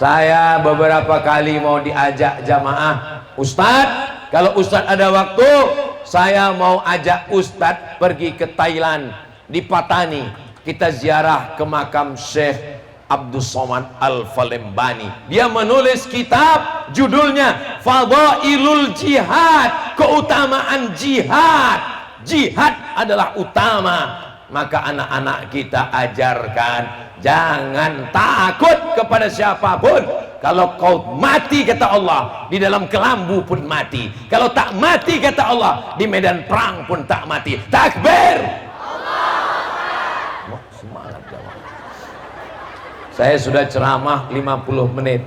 Saya beberapa kali mau diajak jamaah, Ustadz, kalau Ustadz ada waktu, saya mau ajak Ustadz pergi ke Thailand, di Patani. Kita ziarah ke makam Syekh Abdus Somad Al-Falembani. Dia menulis kitab judulnya Fadailul Jihad, keutamaan jihad. Jihad adalah utama. Maka anak-anak kita ajarkan, jangan takut kepada siapapun. Kalau kau mati kata Allah, di dalam kelambu pun mati. Kalau tak mati kata Allah, di medan perang pun tak mati. Takbir. Wah, semangat jamaah. Saya sudah ceramah 50 menit.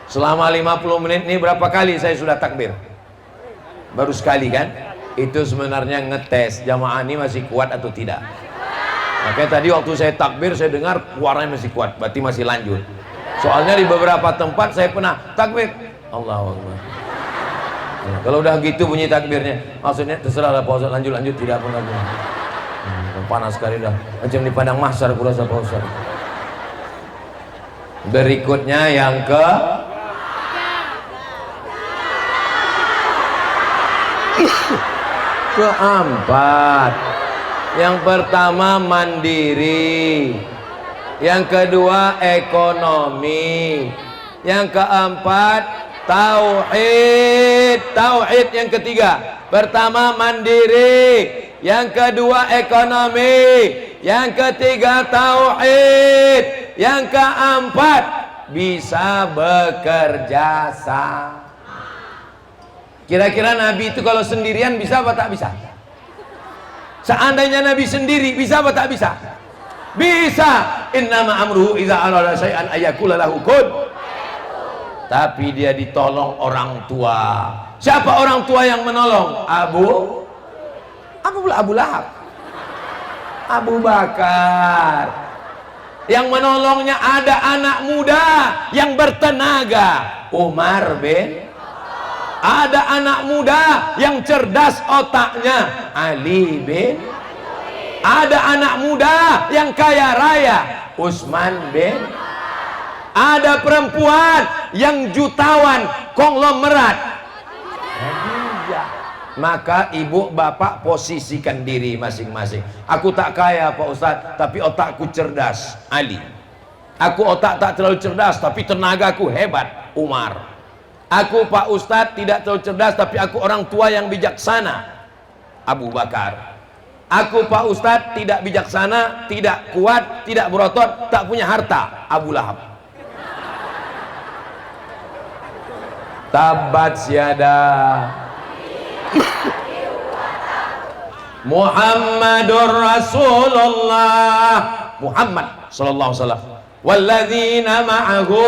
Selama 50 menit ini berapa kali saya sudah takbir? Baru sekali kan? Itu sebenarnya ngetes jamaah ini masih kuat atau tidak. Makanya tadi waktu saya takbir, saya dengar suaranya masih kuat, berarti masih lanjut. Soalnya di beberapa tempat saya pernah takbir, Allahu Akbar. Kalau udah gitu bunyi takbirnya, maksudnya terserah lah Pak Ustaz, lanjut tidak pun lagi. Panas sekali dah, macam di padang mahsyar kurasa Pak Ustaz. Berikutnya yang keempat. Yang pertama mandiri, yang kedua ekonomi, yang keempat tauhid. Tauhid yang ketiga. Pertama mandiri, yang kedua ekonomi, yang ketiga tauhid, yang keempat bisa bekerja sama. Kira-kira Nabi itu kalau sendirian bisa apa tak bisa? Seandainya Nabi sendiri bisa apa tak bisa? Bisa. Innama amruhu idza arada syai'an ayyakula lahu kun. Tapi dia ditolong orang tua. Siapa orang tua yang menolong? Abu Lahab. Abu Bakar. Yang menolongnya ada anak muda yang bertenaga, Umar bin. Ada anak muda yang cerdas otaknya, Ali bin. Ada anak muda yang kaya raya, Utsman bin. Ada perempuan yang jutawan, konglomerat, Khadijah. Maka ibu bapak posisikan diri masing-masing. Aku tak kaya Pak Ustadz, tapi otakku cerdas, Ali. Aku otak tak terlalu cerdas, tapi tenagaku hebat, Umar. Aku Pak Ustadz tidak terlalu cerdas, tapi aku orang tua yang bijaksana, Abu Bakar. Aku Pak Ustadz tidak bijaksana, tidak kuat, tidak berotot, tak punya harta, Abu Lahab. Tabat syada Muhammadur Rasulullah, Muhammad sallallahu alaihi wasallam, walladzina ma'ahu,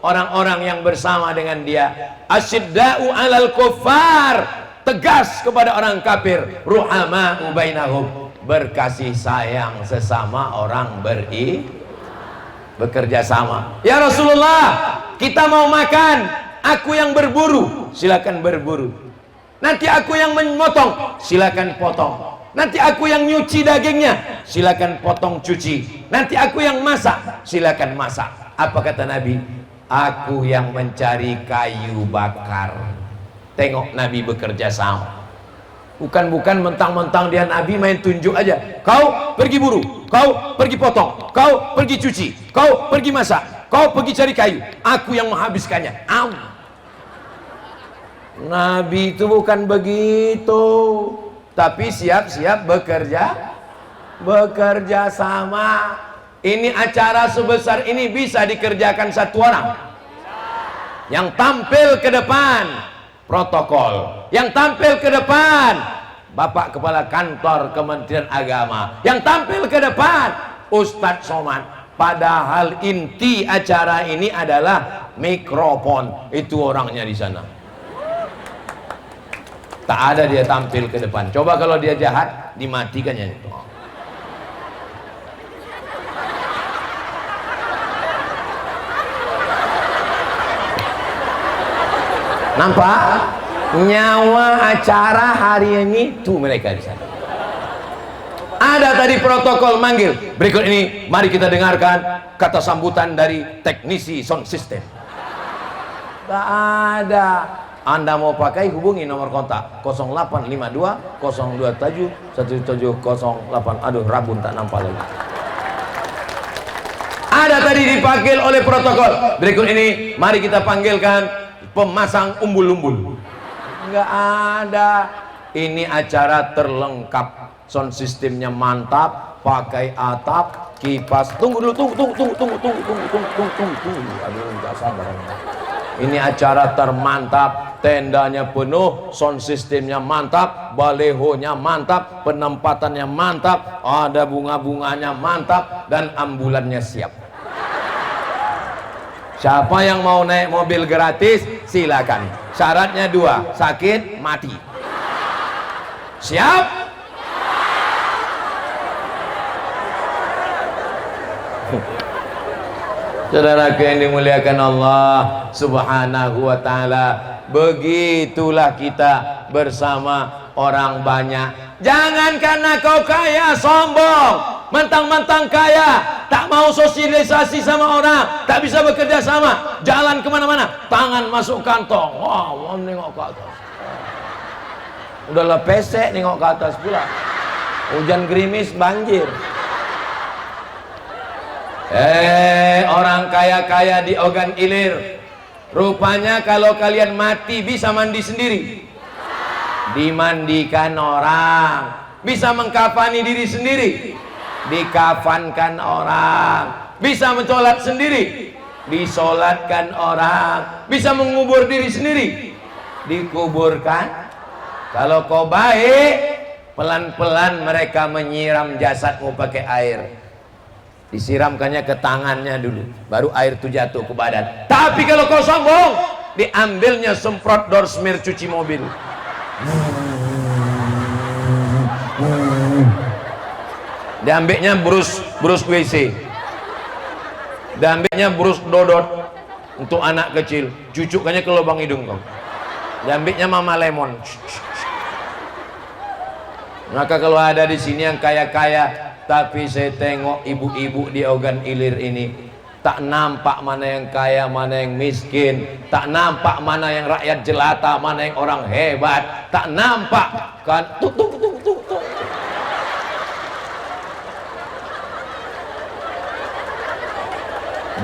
orang-orang yang bersama dengan dia, asyidda'u 'alal kuffar, tegas kepada orang kafir, ruhama'u bainahum, berkasih sayang sesama orang bekerja sama. Ya Rasulullah, kita mau makan, aku yang berburu, silakan berburu. Nanti aku yang memotong, silakan potong. Nanti aku yang nyuci dagingnya, silakan potong cuci. Nanti aku yang masak, silakan masak. Apa kata Nabi? Aku yang mencari kayu bakar. Tengok Nabi bekerja sama. Bukan mentang-mentang dia Nabi main tunjuk aja. Kau pergi buru, kau pergi potong, kau pergi cuci, kau pergi masak, kau pergi cari kayu. Aku yang menghabiskannya. Nabi itu bukan begitu, tapi siap-siap bekerja sama. Ini acara sebesar ini bisa dikerjakan satu orang. Yang tampil ke depan protokol, yang tampil ke depan Bapak Kepala Kantor Kementerian Agama, yang tampil ke depan Ustadz Somad. Padahal inti acara ini adalah mikrofon. Itu orangnya di sana. Tak ada dia tampil ke depan. Coba kalau dia jahat, dimatikannya itu. Nampak? Nyawa acara hari ini tuh mereka di sana. Ada tadi protokol manggil. Berikut ini mari kita dengarkan kata sambutan dari teknisi sound system. Tak ada. Anda mau pakai, hubungi nomor kontak 0852 027 1708. Aduh, rabun tak nampak lagi. Ada tadi dipanggil oleh protokol. Berikut ini mari kita panggilkan pemasang umbul-umbul. Enggak ada. Ini acara terlengkap. Sound sistemnya mantap, pakai atap, kipas. Tunggu dulu, tunggu. Aduh, enggak sabar. Ini acara termantap, tendanya penuh, sound sistemnya mantap, balehonya mantap, penempatannya mantap, ada bunga-bunganya mantap, dan ambulannya siap. Siapa yang mau naik mobil gratis, silakan. Syaratnya 2, sakit, mati. Siap? Saudaraku yang dimuliakan Allah Subhanahu wa ta'ala, begitulah kita bersama orang banyak. Jangan karena kau kaya sombong, mentang-mentang kaya tak mau sosialisasi sama orang, tak bisa bekerja sama, jalan kemana-mana tangan masuk kantong. Wah, mau nengok ke atas, udahlah pesek nengok ke atas pula, hujan gerimis banjir. Orang kaya-kaya di Ogan Ilir, rupanya kalau kalian mati bisa mandi sendiri, dimandikan orang, bisa mengkafani diri sendiri, dikafankan orang, bisa mencolat sendiri, disolatkan orang, bisa mengubur diri sendiri, dikuburkan. Kalau kau baik, pelan-pelan mereka menyiram jasadmu pakai air. Disiramkannya ke tangannya dulu, baru air itu jatuh ke badan. Tapi kalau kau sombong, diambilnya semprot dorsmir cuci mobil. Diambilnya brus WC. Diambilnya brus dodot untuk anak kecil, cucukkannya ke lubang hidung kau. Diambilnya mama lemon. Maka kalau ada di sini yang kaya-kaya, tapi saya tengok ibu-ibu di Ogan Ilir ini, tak nampak mana yang kaya, mana yang miskin, tak nampak mana yang rakyat jelata, mana yang orang hebat, tak nampak kan. Tuk.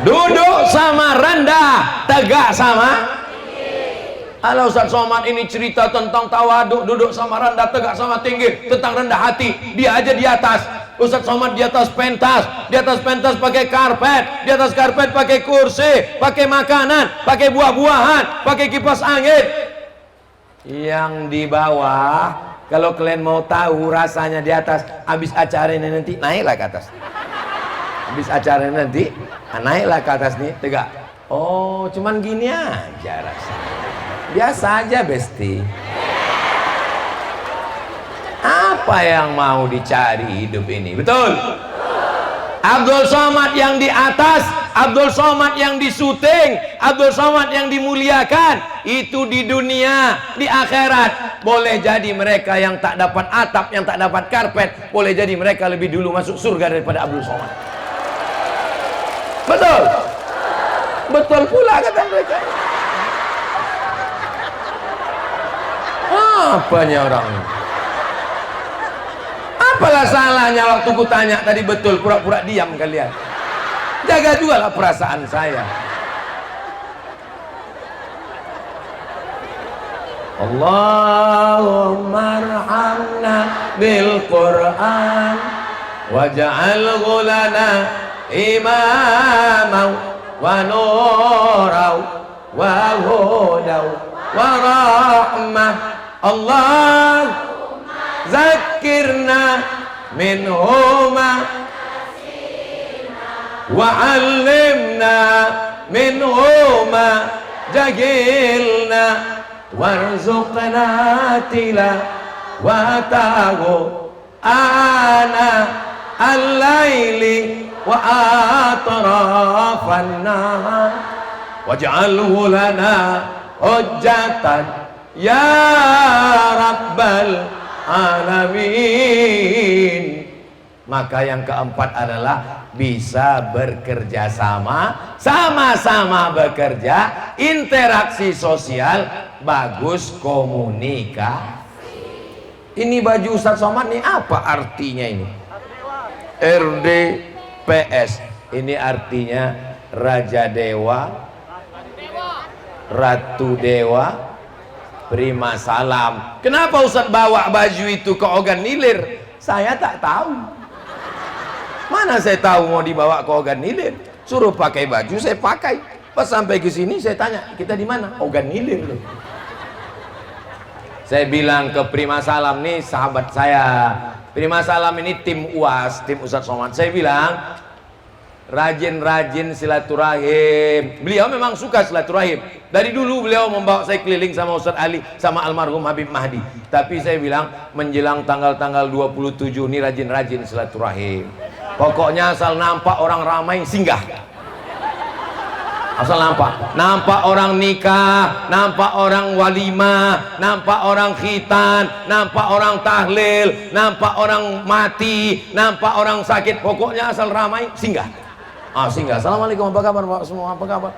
Duduk sama rendah, tegak sama. Kalau Ustaz Somad ini cerita tentang tawaduk, duduk sama rendah, tegak sama tinggi, tentang rendah hati, dia aja di atas. Ustadz Somad di atas pentas, pakai karpet, di atas karpet pakai kursi, pakai makanan, pakai buah-buahan, pakai kipas angin. Yang di bawah, kalau kalian mau tahu rasanya di atas, habis acara ini nanti naiklah ke atas. Habis acara ini nanti naiklah ke atas nih, tegak. Oh, cuman gini aja rasanya. Biasa aja, Besti. Apa yang mau dicari hidup ini? Betul? Abdul Somad yang di atas, Abdul Somad yang disuting, Abdul Somad yang dimuliakan, itu di dunia, di akhirat. Boleh jadi mereka yang tak dapat atap, yang tak dapat karpet, boleh jadi mereka lebih dulu masuk surga daripada Abdul Somad. Betul? Betul pula kata mereka. Apanya orang ini? Apalah salahnya waktu ku tanya tadi betul, pura-pura diam kalian. Jaga juga lah perasaan saya. Allahumma arhamna bil Qur'an waj'alhu lana imaman wa nuran wa hudan wa rahmah. Allah zakirna minhuma wa'allimna minhuma jahilna warzuqna tilawatahu ana al-laili wa atrafan nahar waj'alhu lana hujjatan ya rabbal alamin. Maka yang keempat adalah bisa bekerja sama, sama-sama bekerja, interaksi sosial, bagus komunikasi. Ini baju Ustadz Somad nih apa artinya ini? RDPS. Ini artinya Raja Dewa, Ratu Dewa, Prima Salam. Kenapa Ustadz bawa baju itu ke Ogan Ilir? Saya tak tahu. Mana saya tahu mau dibawa ke Ogan Ilir? Suruh pakai baju, saya pakai. Pas sampai ke sini saya tanya, kita di mana? Ogan Ilir loh. Saya bilang ke Prima Salam nih, sahabat saya. Prima Salam ini tim UAS, tim Ustadz Somad. Saya bilang, rajin-rajin silaturahim. Beliau memang suka silaturahim. Dari dulu beliau membawa saya keliling sama Ustadz Ali, sama almarhum Habib Mahdi. Tapi saya bilang menjelang tanggal-tanggal 27 ini rajin-rajin silaturahim. Pokoknya asal nampak orang ramai singgah. Asal nampak orang nikah, nampak orang walimah, nampak orang khitan, nampak orang tahlil, nampak orang mati, nampak orang sakit. Pokoknya asal ramai singgah. Singgah. Assalamualaikum, apa kabar Pak semua, apa kabar?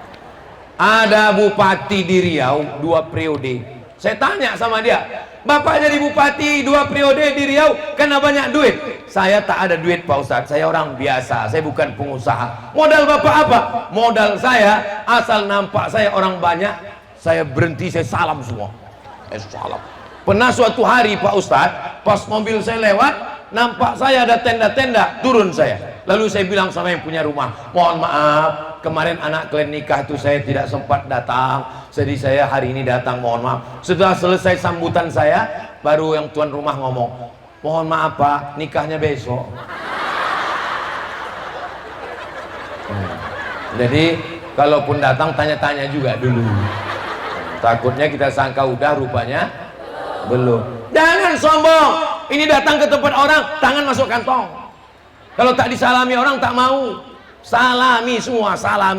Ada bupati di Riau 2 periode. Saya tanya sama dia, Bapak jadi bupati 2 periode di Riau, karena banyak duit. Saya tak ada duit Pak Ustadz, saya orang biasa, saya bukan pengusaha. Modal Bapak apa? Modal saya, asal nampak saya orang banyak, saya berhenti, saya salam semua. Salam. Pernah suatu hari Pak Ustadz, pas mobil saya lewat, nampak saya ada tenda-tenda, turun saya. Lalu saya bilang sama yang punya rumah, mohon maaf, kemarin anak kalian nikah itu saya tidak sempat datang, jadi saya hari ini datang, mohon maaf. Setelah selesai sambutan saya, baru yang tuan rumah ngomong, mohon maaf Pak, nikahnya besok. Jadi kalaupun datang tanya-tanya juga dulu, takutnya kita sangka udah, rupanya belum. Jangan sombong, ini datang ke tempat orang, tangan masuk kantong. Kalau tak disalami orang tak mau. Salami semua, salam,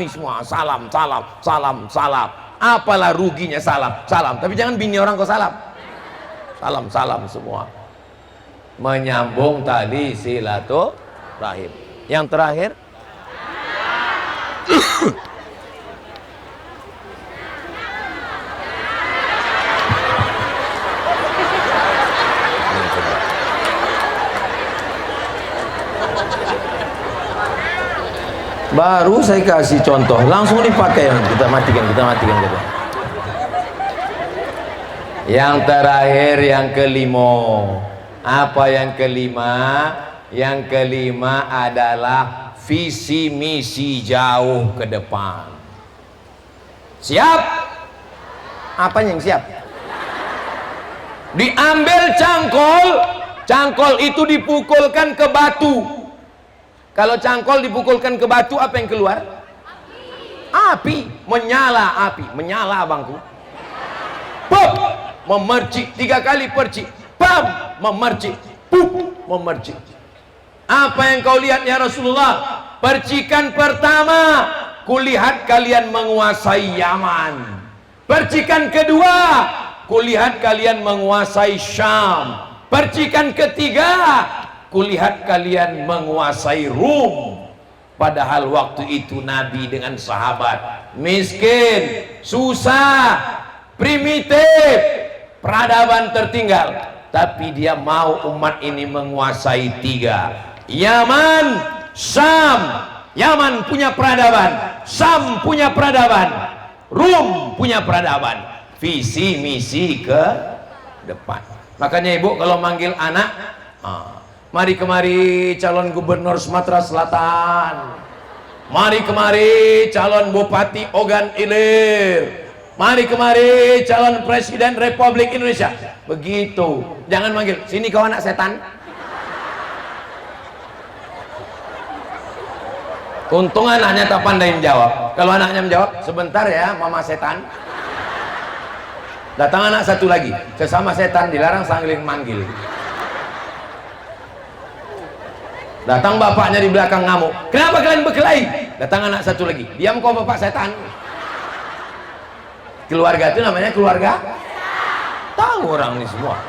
salam. Apalah ruginya salam. Tapi jangan bini orang kau salam. Salam semua. Menyambung tali silaturahim. Yang terakhir, baru saya kasih contoh, langsung dipakai. Kita matikan kita. Yang terakhir, yang kelima. Apa yang kelima? Yang kelima adalah visi misi jauh ke depan. Siap? Apa yang siap? Diambil cangkol, cangkol itu dipukulkan ke batu. Kalau cangkol dipukulkan ke batu, apa yang keluar? Api. Menyala api, menyala abangku. Pop, memercik 3 kali percik. Pam, memercik. Pup, memercik. Apa yang kau lihat ya Rasulullah? Percikan pertama, kulihat kalian menguasai Yaman. Percikan kedua, kulihat kalian menguasai Syam. Percikan ketiga, kulihat kalian menguasai Rum. Padahal waktu itu Nabi dengan sahabat miskin, susah, primitif, peradaban tertinggal, tapi dia mau umat ini menguasai 3: Yaman, Syam. Yaman punya peradaban, Syam punya peradaban, Rum punya peradaban. Visi misi ke depan. Makanya ibu kalau manggil anak, mari kemari calon gubernur Sumatera Selatan, mari kemari calon bupati Ogan Ilir, mari kemari calon presiden Republik Indonesia. Begitu. Jangan manggil, sini kau anak setan. Untung anaknya tak pandai menjawab. Kalau anaknya menjawab, sebentar ya mama setan. Datang anak satu lagi, sesama setan dilarang saling manggil. Datang bapaknya di belakang ngamuk, kenapa kalian berkelahi? Datang anak satu lagi, diam kau bapak setan. Keluarga itu namanya keluarga. Tahu orang ini semua.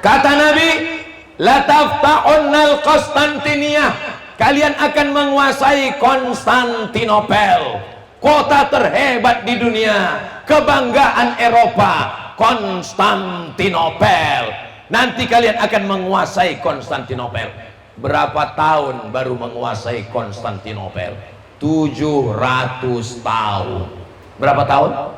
Kata Nabi, la tafta'unnal Konstantiniyah, kalian akan menguasai Konstantinopel, kota terhebat di dunia, kebanggaan Eropa, Konstantinopel. Nanti kalian akan menguasai Konstantinopel. Berapa tahun baru menguasai Konstantinopel? 700 tahun. Berapa tahun?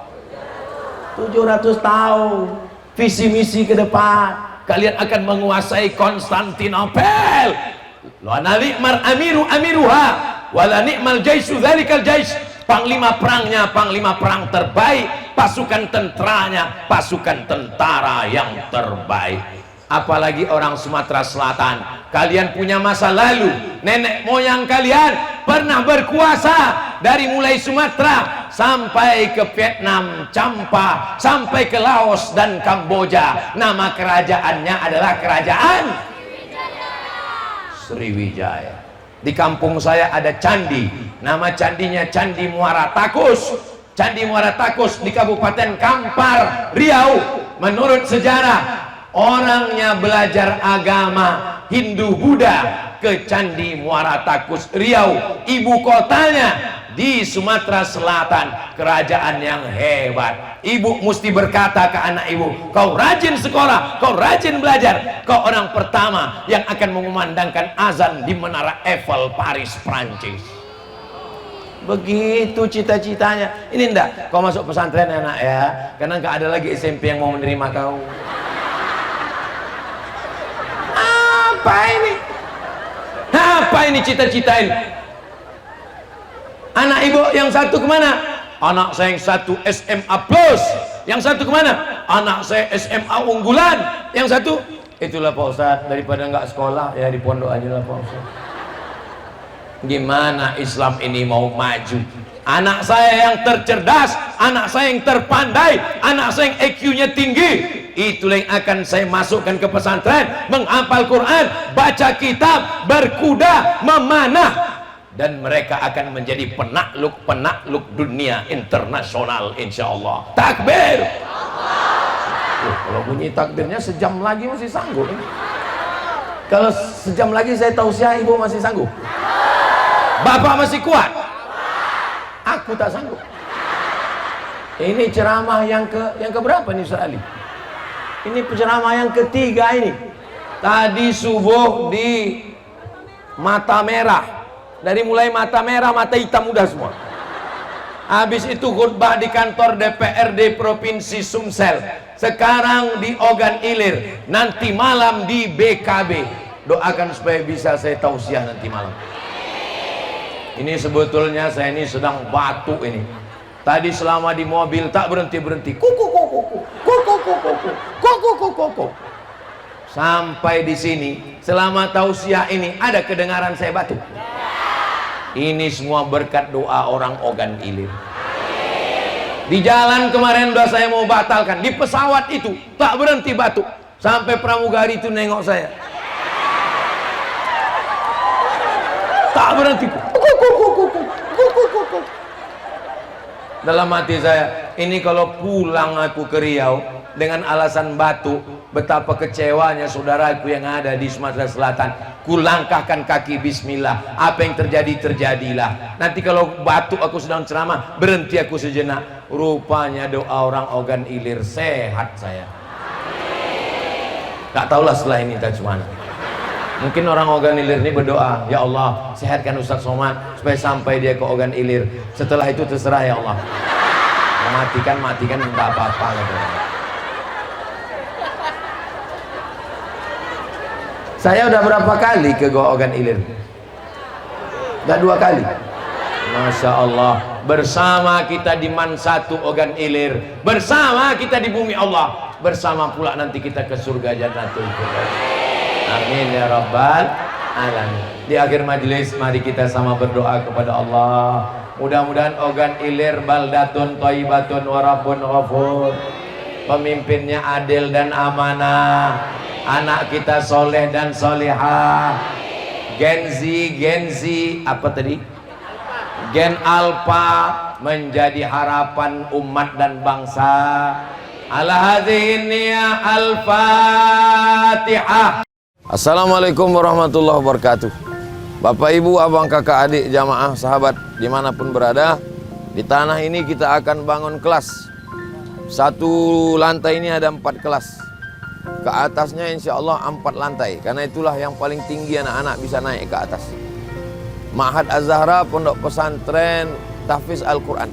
700 tahun. Visi misi ke depan, kalian akan menguasai Konstantinopel. La ni'mal amiru amiruha wa la ni'mal jaisu dzalikal jais. Panglima perangnya panglima perang terbaik, pasukan tentaranya pasukan tentara yang terbaik. Apalagi orang Sumatera Selatan, kalian punya masa lalu. Nenek moyang kalian pernah berkuasa dari mulai Sumatera sampai ke Vietnam, Champa, sampai ke Laos dan Kamboja. Nama kerajaannya adalah Kerajaan Sriwijaya. Di kampung saya ada candi, nama candinya Candi Muara Takus. Candi Muara Takus di Kabupaten Kampar, Riau. Menurut sejarah, orangnya belajar agama Hindu Buddha ke Candi Muara Takus Riau, ibu kotanya di Sumatera Selatan, kerajaan yang hebat. Ibu mesti berkata ke anak ibu, kau rajin sekolah, kau rajin belajar, kau orang pertama yang akan mengumandangkan azan di Menara Eiffel Paris, Prancis. Begitu cita-citanya. Ini enggak, kau masuk pesantren anak ya, karena enggak ada lagi SMP yang mau menerima kau. Apa ini? Apa ini cita-cita ini? Anak ibu yang satu kemana? Anak saya yang satu SMA plus. Yang satu kemana? Anak saya SMA unggulan. Yang satu, itulah Pak Ustadz, daripada nggak sekolah ya di pondok aja lah Pak Ustadz. Gimana Islam ini mau maju? Anak saya yang tercerdas, anak saya yang terpandai, anak saya yang IQ-nya tinggi, itulah yang akan saya masukkan ke pesantren, menghafal Quran, baca kitab, berkuda, memanah, dan mereka akan menjadi penakluk dunia internasional insyaallah. Takbir. Kalau bunyi takbirnya sejam lagi masih sanggup. Kalau sejam lagi saya tausiah, ibu masih sanggup? Bapak masih kuat? Aku tak sanggup. Ini ceramah yang keberapa nih Ustaz Ali? Ini ceramah yang ketiga ini. Tadi subuh di Mata Merah. Dari mulai Mata Merah, Mata Hitam udah semua. Habis itu khutbah di kantor DPRD Provinsi Sumsel. Sekarang di Ogan Ilir. Nanti malam di BKB. Doakan supaya bisa saya tausiah nanti malam. Ini sebetulnya saya ini sedang batuk ini. Tadi selama di mobil tak berhenti-berhenti. Kuku kuku kuku kuku kuku kuku kuku kuku. Sampai di sini selama tausiah ini ada kedengaran saya batuk. Ini semua berkat doa orang Ogan Ilir. Di jalan kemarin doa saya mau batalkan, di pesawat itu tak berhenti batuk sampai pramugari itu nengok saya. Tak berhenti. Dalam hati saya, ini kalau pulang aku ke Riau dengan alasan batuk, betapa kecewanya saudaraku yang ada di Sumatera Selatan. Kulangkahkan kaki bismillah, apa yang terjadi terjadilah. Nanti kalau batuk aku sedang ceramah, berhenti aku sejenak. Rupanya doa orang Ogan Ilir, sehat saya. Tak tahulah setelah ini tak cuman. Mungkin orang Ogan Ilir ini berdoa, ya Allah sehatkan Ustaz Somad supaya sampai dia ke Ogan Ilir. Setelah itu terserah ya Allah. Matikan tak apa-apa gitu. Saya udah berapa kali ke Goa Ogan Ilir? Udah 2 kali. Masya Allah. Bersama kita di Man 1 Ogan Ilir. Bersama kita di bumi Allah. Bersama pula nanti kita ke surga Jannatul Firdaus. Amin ya Rabbal Alamin. Di akhir majelis mari kita sama berdoa kepada Allah. Mudah-mudahan Ogan Ilir baldatun thayyibatun wa rabbun ghafur. Pemimpinnya adil dan amanah. Anak kita soleh dan solihah. Gen Z apa tadi? Gen Alpha menjadi harapan umat dan bangsa. Ala hadhihi niyah al-Fatihah. Assalamualaikum warahmatullahi wabarakatuh. Bapak ibu abang kakak adik jamaah sahabat dimanapun berada, di tanah ini kita akan bangun kelas. Satu lantai ini ada 4 kelas. Ke atasnya insya Allah 4 lantai. Karena itulah yang paling tinggi anak-anak bisa naik ke atas. Ma'had Az-Zahra, pondok pesantren tahfiz Al-Quran.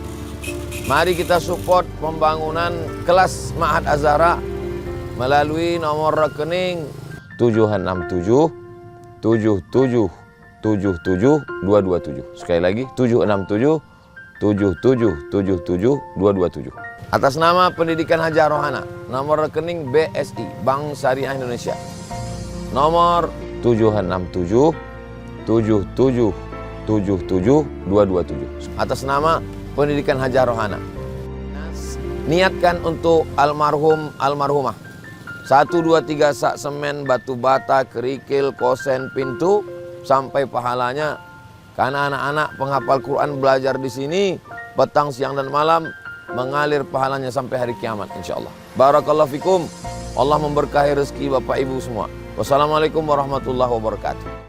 Mari kita support pembangunan kelas Ma'had Az-Zahra melalui nomor rekening 767 77 77 227. Sekali lagi 767 77 77 227. Atas nama Pendidikan Hajar Rohana, nomor rekening BSI Bank Syariah Indonesia, nomor 767 77 77 227. Atas nama Pendidikan Hajar Rohana, niatkan untuk almarhum almarhumah 1, 2, 3 sak semen, batu bata, kerikil, kosen, pintu sampai pahalanya. Karena anak-anak penghafal Quran belajar di sini petang, siang dan malam, mengalir pahalanya sampai hari kiamat insyaallah. Barakallahu fikum. Allah memberkahi rezeki Bapak Ibu semua. Wassalamualaikum warahmatullahi wabarakatuh.